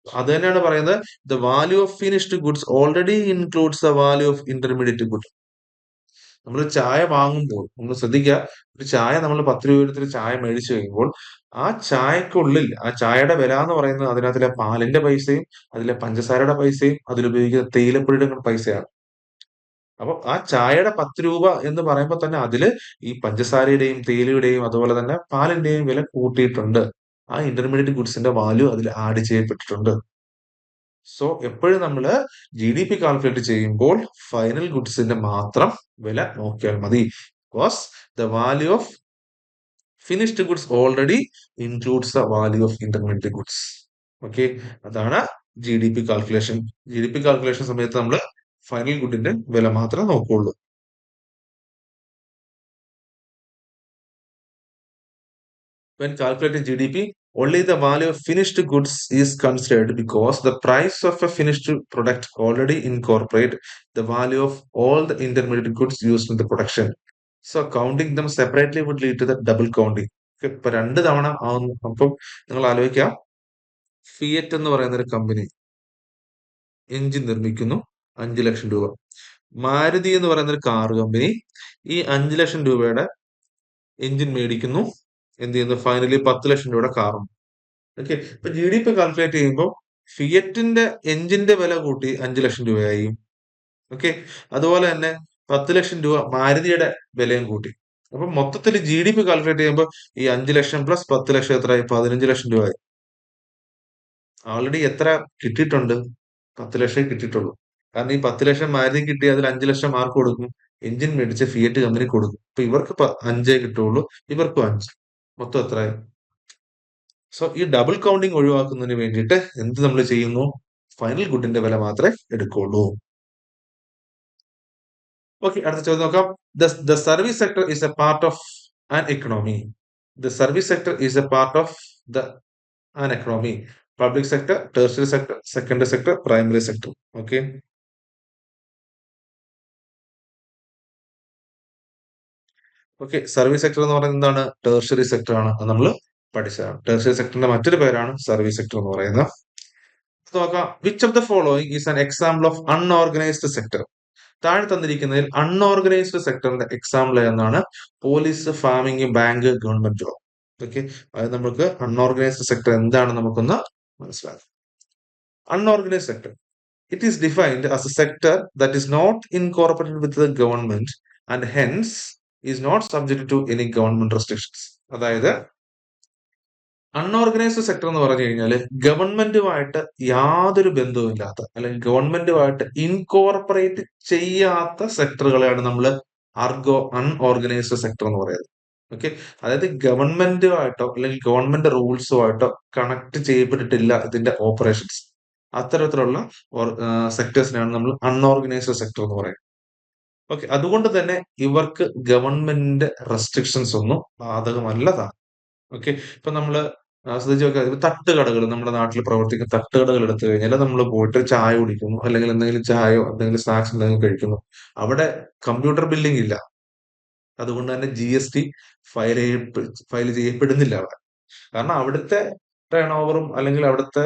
അത് തന്നെയാണ് പറയുന്നത്, the value of finished goods already includes the value of intermediate good. നമ്മൾ ചായ വാങ്ങുമ്പോൾ നമ്മൾ ശ്രദ്ധിക്കുക, ഒരു ചായ നമ്മൾ 10 രൂപ എടുത്തൊരു ചായ മേടിച്ചു കഴിയുമ്പോൾ ആ ചായക്കുള്ളിൽ ആ ചായയുടെ വില എന്ന് പറയുന്നത് അതിനകത്തിലെ പാലിന്റെ പൈസയും അതിലെ പഞ്ചസാരയുടെ പൈസയും അതിലുപയോഗിക്കുന്ന തേയിലപ്പൊടിയുടെ പൈസയാണ്. അപ്പൊ ആ ചായയുടെ 10 രൂപ എന്ന് പറയുമ്പോൾ തന്നെ അതില് ഈ പഞ്ചസാരയുടെയും തേയിലയുടെയും അതുപോലെ തന്നെ പാലിന്റെയും വില കൂട്ടിയിട്ടുണ്ട്. ആ ഇന്റർമീഡിയറ്റ് ഗുഡ്സിന്റെ വാല്യൂ അതിൽ ആഡ് ചെയ്യപ്പെട്ടിട്ടുണ്ട്. സോ എപ്പോഴും നമ്മൾ ജി ഡി പി കാൽക്കുലേറ്റ് ചെയ്യുമ്പോൾ ഫൈനൽ ഗുഡ്സിന്റെ മാത്രം വില നോക്കിയാൽ മതി. Because the value of finished goods already includes the value of intermediate goods. Okay, അതാണ് G D P calculation. G D P calculation സമയത്ത് നമ്മൾ ഫൈനൽ ഗുഡിന്റെ വില മാത്രമേ നോക്കുള്ളൂ. When calculating GDP, only the value of finished goods is considered because the price of a finished product already incorporate the value of all the intermediate goods used in the production. So counting them separately would lead to the double counting. ഇപ്പൊ 2 തവണ ആവുന്നു. അപ്പം നിങ്ങൾ ആലോചിക്കാം, Fiat എന്ന് പറയുന്ന ഒരു company engine നിർമ്മിക്കുന്നു 5 ലക്ഷം രൂപ. മാരുതി എന്ന് പറയുന്ന ഒരു കാർ കമ്പനി ഈ 5 ലക്ഷം രൂപയുടെ എഞ്ചിൻ മേടിക്കുന്നു. എന്ത് ചെയ്യുന്നു? ഫൈനലി 10 ലക്ഷം രൂപയുടെ കാറും. ഓക്കെ, ഇപ്പൊ ജി ഡി പി കാൽക്കുലേറ്റ് ചെയ്യുമ്പോൾ ഫിയറ്റിന്റെ എഞ്ചിന്റെ വില കൂട്ടി 5 ലക്ഷം രൂപയായി. ഓക്കെ, അതുപോലെ തന്നെ 10 ലക്ഷം രൂപ മാരുതിയുടെ വിലയും കൂട്ടി. അപ്പൊ മൊത്തത്തിൽ ജി ഡി പി കാൽക്കുലേറ്റ് ചെയ്യുമ്പോൾ ഈ 5 ലക്ഷം പ്ലസ് 10 ലക്ഷം എത്രയായി? 15 ലക്ഷം രൂപയായി. ഓൾറെഡി എത്ര കിട്ടിയിട്ടുണ്ട്? 10 ലക്ഷം കിട്ടിയിട്ടുള്ളൂ. കാരണം ഈ 10 ലക്ഷം മാരുതി കിട്ടി, അതിൽ 5 ലക്ഷം ആർക്ക് കൊടുക്കും? എഞ്ചിൻ മേടിച്ച ഫിയറ്റ് കമ്പനി കൊടുക്കും. അപ്പൊ ഇവർക്ക് 5 കിട്ടുള്ളൂ, ഇവർക്കും 5. മൊത്തം എത്രയായി? സോ ഈ ഡബിൾ കൗണ്ടിങ് ഒഴിവാക്കുന്നതിന് വേണ്ടിയിട്ട് എന്ത് നമ്മൾ ചെയ്യുന്നു? ഫൈനൽ ഗുഡിന്റെ വില മാത്രമേ എടുക്കുള്ളൂ. ഓക്കെ, അടുത്ത ചോദ്യം നോക്കാം. The service sector is A part of an economy. The service sector is A part of the an economy. Public sector, tertiary sector, secondary sector, primary sector. Okay, okay, service sector എന്ന് പറയുന്നത് എന്താണ്? Tertiary sector ആണ്, അത് നമ്മൾ പഠിച്ചതാണ്. Tertiary സെക്ടറിന്റെ മറ്റൊരു പേരാണ് service sector എന്ന് പറയുന്നത്. നോക്കാം, which of the following is an example of unorganised sector? താഴെ തന്നിരിക്കുന്നതിൽ അൺഓർഗനൈസ്ഡ് സെക്ടറിന്റെ എക്സാമ്പിൾ എന്നാണ്? Police, farming, bank, government job. Okay, അത് നമുക്ക് അൺഓർഗനൈസ്ഡ് സെക്ടർ എന്താണ് നമുക്കൊന്ന് മനസ്സിലാക്കാം. Unorganized sector. It is defined as a sector that is not incorporated with the government and hence is not subject to any government restrictions. അതായത് unorganised sector എന്ന് പറഞ്ഞു കഴിഞ്ഞാൽ ഗവൺമെന്റുമായിട്ട് യാതൊരു ബന്ധവുമില്ലാത്ത, അല്ലെങ്കിൽ ഗവൺമെന്റുമായിട്ട് ഇൻകോർപ്പറേറ്റ് ചെയ്യാത്ത സെക്ടറുകളെയാണ് നമ്മൾ അൺഓർഗനൈസ്ഡ് സെക്ടർ എന്ന് പറയുന്നത്. ഓക്കെ, അതായത് ഗവൺമെന്റുമായിട്ടോ അല്ലെങ്കിൽ ഗവൺമെന്റ് റൂൾസുമായിട്ടോ കണക്ട് ചെയ്യപ്പെട്ടിട്ടില്ല ഇതിന്റെ ഓപ്പറേഷൻസ്. അത്തരത്തിലുള്ള സെക്ടേഴ്സിനാണ് നമ്മൾ അൺഓർഗനൈസ്ഡ് സെക്ടർ എന്ന് പറയുന്നത്. ഓക്കെ, അതുകൊണ്ട് തന്നെ ഇവർക്ക് ഗവൺമെന്റിന്റെ റെസ്ട്രിക്ഷൻസ് ഒന്നും ബാധകമല്ലതാണ്. ഓക്കെ, ഇപ്പൊ നമ്മള് ശ്രദ്ധിച്ചു നോക്കുക, ഇപ്പൊ തട്ടുകടകൾ, നമ്മുടെ നാട്ടിൽ പ്രവർത്തിക്കുന്ന തട്ടുകടകൾ എടുത്തു കഴിഞ്ഞാൽ നമ്മൾ പോയിട്ട് ചായ കുടിക്കുന്നു, അല്ലെങ്കിൽ എന്തെങ്കിലും ചായയോ എന്തെങ്കിലും സ്നാക്സ് എന്തെങ്കിലും കഴിക്കുന്നു, അവിടെ കമ്പ്യൂട്ടർ ബില്ലിംഗ് ഇല്ല. അതുകൊണ്ട് തന്നെ GST ഫയൽ ചെയ്യപ്പെടുന്നില്ല അവിടെ. കാരണം അവിടുത്തെ ടേൺ ഓവറും അല്ലെങ്കിൽ അവിടുത്തെ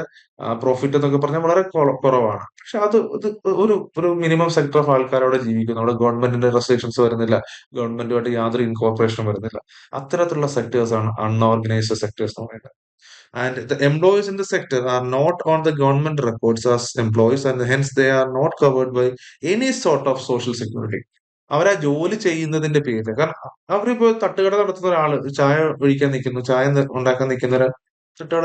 പ്രോഫിറ്റ് എന്നൊക്കെ പറഞ്ഞാൽ വളരെ കുറവാണ്. പക്ഷെ അത് ഒരു ഒരു മിനിമം സെക്ടർ ഓഫ് ആൾക്കാർ അവിടെ ജീവിക്കുന്നു. അവിടെ ഗവൺമെന്റിന്റെ റെസ്ട്രിക്ഷൻസ് വരുന്നില്ല, ഗവൺമെന്റുമായിട്ട് യാതൊരു ഇൻകോർപ്പറേഷനും വരുന്നില്ല. അത്തരത്തിലുള്ള സെക്ടേഴ്സ് ആണ് അൺഓർഗനൈസ്ഡ് സെക്ടേഴ്സ് എന്ന് പറയുന്നത്. And the employees in the sector are not on the government records as employees and hence they are not covered by any sort of social security. അവരാ ജോലി ചെയ്യുന്നതിന്റെ പേരിൽ, കാരണം അവരിപ്പോ തട്ടുകട നടത്തുന്ന ഒരാള് ചായ ഒഴിക്കാൻ നിൽക്കുന്നു, ചായ ഉണ്ടാക്കാൻ നിൽക്കുന്ന തട്ടുകട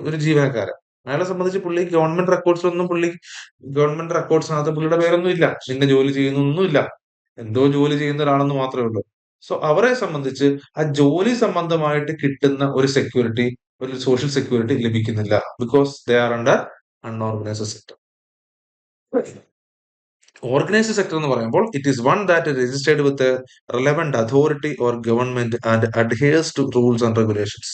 ഒരു ജീവനക്കാരൻ, അയാളെ സംബന്ധിച്ച് പുള്ളി ഗവൺമെന്റ് റെക്കോർഡ്സിനകത്ത് പുള്ളിയുടെ പേരൊന്നും ഇല്ല, പിന്നെ ജോലി ചെയ്യുന്നൊന്നുമില്ല, എന്തോ ജോലി ചെയ്യുന്ന ഒരാളെന്ന് മാത്രമേ ഉള്ളൂ. സോ അവരെ സംബന്ധിച്ച് ആ ജോലി സംബന്ധമായിട്ട് കിട്ടുന്ന ഒരു സെക്യൂരിറ്റി, ഒരു സോഷ്യൽ സെക്യൂരിറ്റി ലഭിക്കുന്നില്ല. Because they are under unorganised sector. Organised sector എന്ന് പറയുമ്പോൾ it is one that registered with relevant authority or government and adheres to rules and regulations.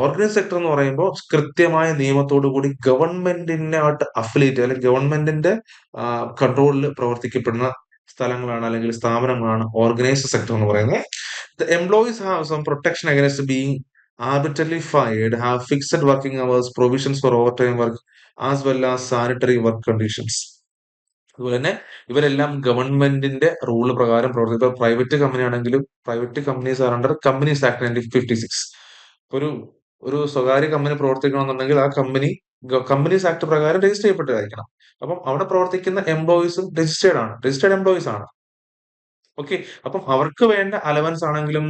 Organise sector എന്ന് പറയുമ്പോൾ കൃത്യമായ നിയമത്തോടു കൂടി ഗവൺമെന്റിനായിട്ട് അഫിലിയേറ്റ്, അല്ലെങ്കിൽ ഗവൺമെന്റിന്റെ കൺട്രോളിൽ പ്രവർത്തിക്കപ്പെടുന്ന സ്ഥലങ്ങളാണ് അല്ലെങ്കിൽ സ്ഥാപനങ്ങളാണ് ഓർഗനൈസ്ഡ് സെക്ടർ എന്ന് പറയുന്നത്. The employees have some protection against being arbitrarily fired, have fixed working hours, provisions for overtime work, as well as sanitary work conditions. അതുപോലെ തന്നെ ഇവരെല്ലാം ഗവൺമെന്റിന്റെ റൂൾ പ്രകാരം പ്രവർത്തിക്കും. ഇപ്പൊ പ്രൈവറ്റ് കമ്പനി ആണെങ്കിലും private companies are under companies act 1956. ഒരു ഒരു സ്വകാര്യ കമ്പനി പ്രവർത്തിക്കണമെന്നുണ്ടെങ്കിൽ ആ കമ്പനീസ് ആക്ട് പ്രകാരം രജിസ്റ്റർ ചെയ്യപ്പെട്ടതായിരിക്കണം. അപ്പം അവിടെ പ്രവർത്തിക്കുന്ന എംപ്ലോയീസും രജിസ്റ്റേർഡ് എംപ്ലോയീസ് ആണ്. ഓക്കെ, അപ്പം അവർക്ക് വേണ്ട അലവൻസ് ആണെങ്കിലും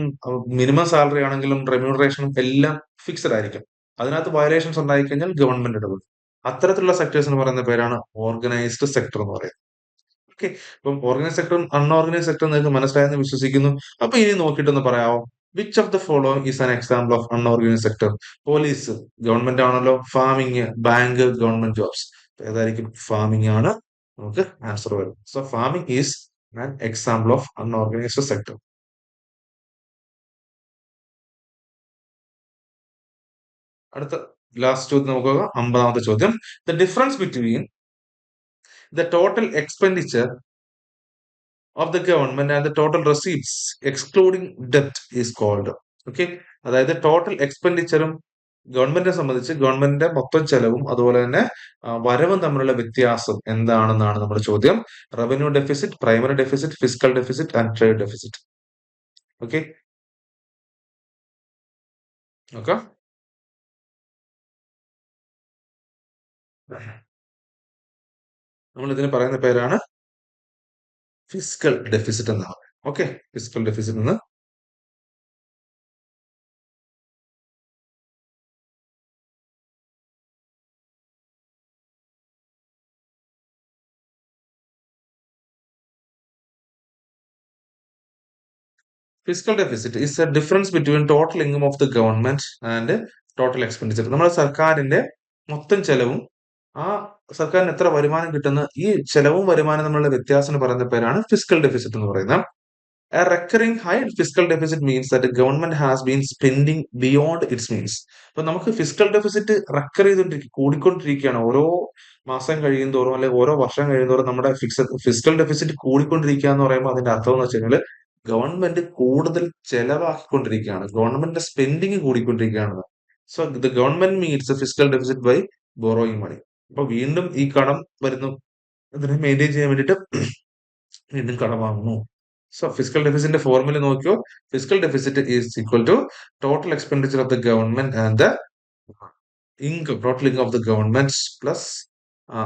മിനിമം സാലറി ആണെങ്കിലും റെമ്യൂണറേഷനും എല്ലാം ഫിക്സഡ് ആയിരിക്കും. അതിനകത്ത് വയലേഷൻസ് ഉണ്ടായിക്കഴിഞ്ഞാൽ ഗവൺമെന്റ് ഇടപെടും. അത്തരത്തിലുള്ള സെക്ടേഴ്സ് എന്ന് പറയുന്ന പേരാണ് ഓർഗനൈസ്ഡ് സെക്ടർ എന്ന് പറയുന്നത്. ഓക്കെ, അപ്പം ഓർഗനൈസ് സെക്ടറും അൺഓർഗനൈസ് സെക്ടറും നിങ്ങൾക്ക് മനസ്സിലായെന്ന് വിശ്വസിക്കുന്നു. അപ്പൊ ഇനി നോക്കിയിട്ടൊന്ന് പറയാമോ, which of the following is an example of unorganise sector? Police government ആണല്ലോ, ഫാമിംഗ്, ബാങ്ക്, ഗവൺമെന്റ് ജോബ്സ്. ഏതായിരിക്കും? ഫാമിംഗ് ആണ് നമുക്ക് ആൻസർ വരും. So farming is an example of unorganized sector. അടുത്ത ലാസ്റ്റ് ചോദ്യം നോക്കുക, 50ാമത്തെ ചോദ്യം. The difference between the total expenditure of the government and the total receipts excluding debt is called. Okay, അതായത് total എക്സ്പെൻഡിച്ചറും ഗവൺമെന്റിനെ സംബന്ധിച്ച് ഗവൺമെന്റിന്റെ മൊത്തം ചെലവും അതുപോലെ തന്നെ വരവും തമ്മിലുള്ള വ്യത്യാസം എന്താണെന്നാണ് നമ്മുടെ ചോദ്യം. Revenue deficit, primary deficit, physical deficit and trade deficit. Okay, നോക്കാം. നമ്മൾ ഇതിന് പറയുന്ന പേരാണ് ഫിസിക്കൽ ഡെഫിസിറ്റ് എന്നാണ്. ഓക്കെ, ഫിസിക്കൽ ഡെഫിസിറ്റ് എന്ന് physical deficit is A difference between total income of the government and total expenditure. നമ്മുടെ സർക്കാരിന്റെ മൊത്തം ചെലവും ആ സർക്കാരിന് എത്ര വരുമാനം കിട്ടുന്ന ഈ ചെലവും വരുമാനം തമ്മിലുള്ള വ്യത്യാസം പറയുന്ന പേരാണ് ഫിസിക്കൽ ഡെഫിസിറ്റ് എന്ന് പറയുന്നത്. A recurring high fiscal deficit means that the government has been spending beyond its means. അപ്പൊ നമുക്ക് ഫിസിക്കൽ ഡെഫിസിറ്റ് റെക്കർ കൂടിക്കൊണ്ടിരിക്കുകയാണ്. ഓരോ മാസം കഴിയുന്തോറും അല്ലെങ്കിൽ ഓരോ വർഷം കഴിയുന്തോറും നമ്മുടെ ഫിസിക്കൽ ഡെഫിസിറ്റ് കൂടിക്കൊണ്ടിരിക്കുക എന്ന് പറയുമ്പോൾ അതിന്റെ അർത്ഥം എന്ന് വെച്ച് കഴിഞ്ഞാൽ ഗവൺമെന്റ് കൂടുതൽ ചെലവാക്കിക്കൊണ്ടിരിക്കുകയാണ്, ഗവൺമെന്റിന്റെ സ്പെൻഡിങ് കൂടിക്കൊണ്ടിരിക്കുകയാണ്. So the government meets fiscal deficit by borrowing money. അപ്പൊ വീണ്ടും ഈ കടം വരുന്നു, ഇതിനെ മെയിൻറ്റെയിൻ ചെയ്യാൻ വേണ്ടിയിട്ട് വീണ്ടും കടം വാങ്ങുന്നു. സോ ഫിസിക്കൽ ഡെഫിസിറ്റിന്റെ ഫോർമുല നോക്കിയോ, fiscal deficit is equal to total expenditure of the government and the income, total income of the government plus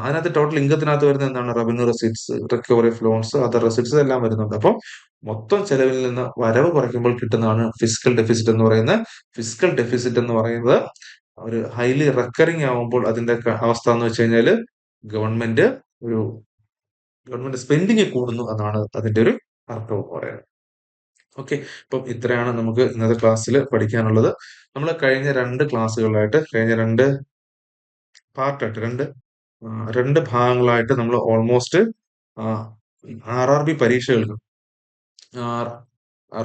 അതിനകത്ത് ടോട്ടൽ ഇൻകത്തിനകത്ത് വരുന്ന എന്താണ്, revenue receipts, recovery of loans, other receipts എല്ലാം വരുന്നുണ്ട്. അപ്പം മൊത്തം ചെലവിൽ നിന്ന് വരവ് കുറയ്ക്കുമ്പോൾ കിട്ടുന്നതാണ് ഫിസിക്കൽ ഡെഫിസിറ്റ് എന്ന് പറയുന്നത്. ഫിസിക്കൽ ഡെഫിസിറ്റ് എന്ന് പറയുന്നത് ഒരു ഹൈലി റെക്കറിങ് ആവുമ്പോൾ അതിന്റെ അവസ്ഥ എന്ന് വെച്ച് കഴിഞ്ഞാല് ഗവൺമെന്റ് ഒരു ഗവൺമെന്റ് സ്പെൻഡിങ് കൂടുന്നു എന്നാണ് അതിന്റെ ഒരു അർത്ഥം പറയുന്നത്. ഓക്കെ, അപ്പം ഇത്രയാണ് നമുക്ക് ഇന്നത്തെ ക്ലാസ്സിൽ പഠിക്കാനുള്ളത്. നമ്മൾ കഴിഞ്ഞ രണ്ട് ക്ലാസ്സുകളിലായിട്ട്, കഴിഞ്ഞ രണ്ട് പാർട്ടായിട്ട്, രണ്ട് ഭാഗങ്ങളായിട്ട് നമ്മൾ ഓൾമോസ്റ്റ് RRB പരീക്ഷകൾക്ക്,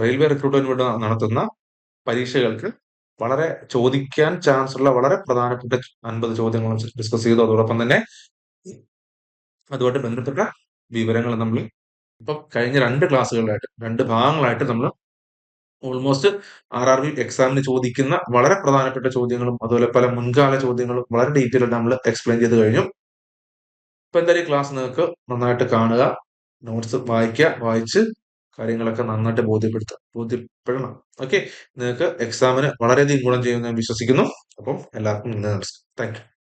റെയിൽവേ റിക്രൂട്ട്മെന്റ് വേണ്ടി നടത്തുന്ന പരീക്ഷകൾക്ക് വളരെ ചോദിക്കാൻ ചാൻസ് ഉള്ള വളരെ പ്രധാനപ്പെട്ട 50 ചോദ്യങ്ങൾ ഡിസ്കസ് ചെയ്തു. അതോടൊപ്പം തന്നെ അതുമായിട്ട് ബന്ധപ്പെട്ട വിവരങ്ങൾ നമ്മൾ ഇപ്പം കഴിഞ്ഞ രണ്ട് ക്ലാസ്സുകളിലായിട്ട്, രണ്ട് ഭാഗങ്ങളായിട്ട് നമ്മൾ ഓൾമോസ്റ്റ് RRB എക്സാമിന് ചോദിക്കുന്ന വളരെ പ്രധാനപ്പെട്ട ചോദ്യങ്ങളും അതുപോലെ പല മുൻകാല ചോദ്യങ്ങളും വളരെ ഡീറ്റെയിൽ ആയിട്ട് നമ്മൾ എക്സ്പ്ലെയിൻ ചെയ്ത് കഴിഞ്ഞു. ഇപ്പൊ എന്തായാലും ഈ ക്ലാസ് നിങ്ങൾക്ക് നന്നായിട്ട് കാണുക, നോട്ട്സ് വായിക്കുക, വായിച്ച് കാര്യങ്ങളൊക്കെ നന്നായിട്ട് ബോധ്യപ്പെടണം. ഓക്കെ, നിങ്ങൾക്ക് എക്സാമിന് വളരെയധികം ഗുണം ചെയ്യുമെന്ന് ഞാൻ വിശ്വസിക്കുന്നു. അപ്പം എല്ലാവർക്കും നന്ദി, നമസ്കാരം. Thank you.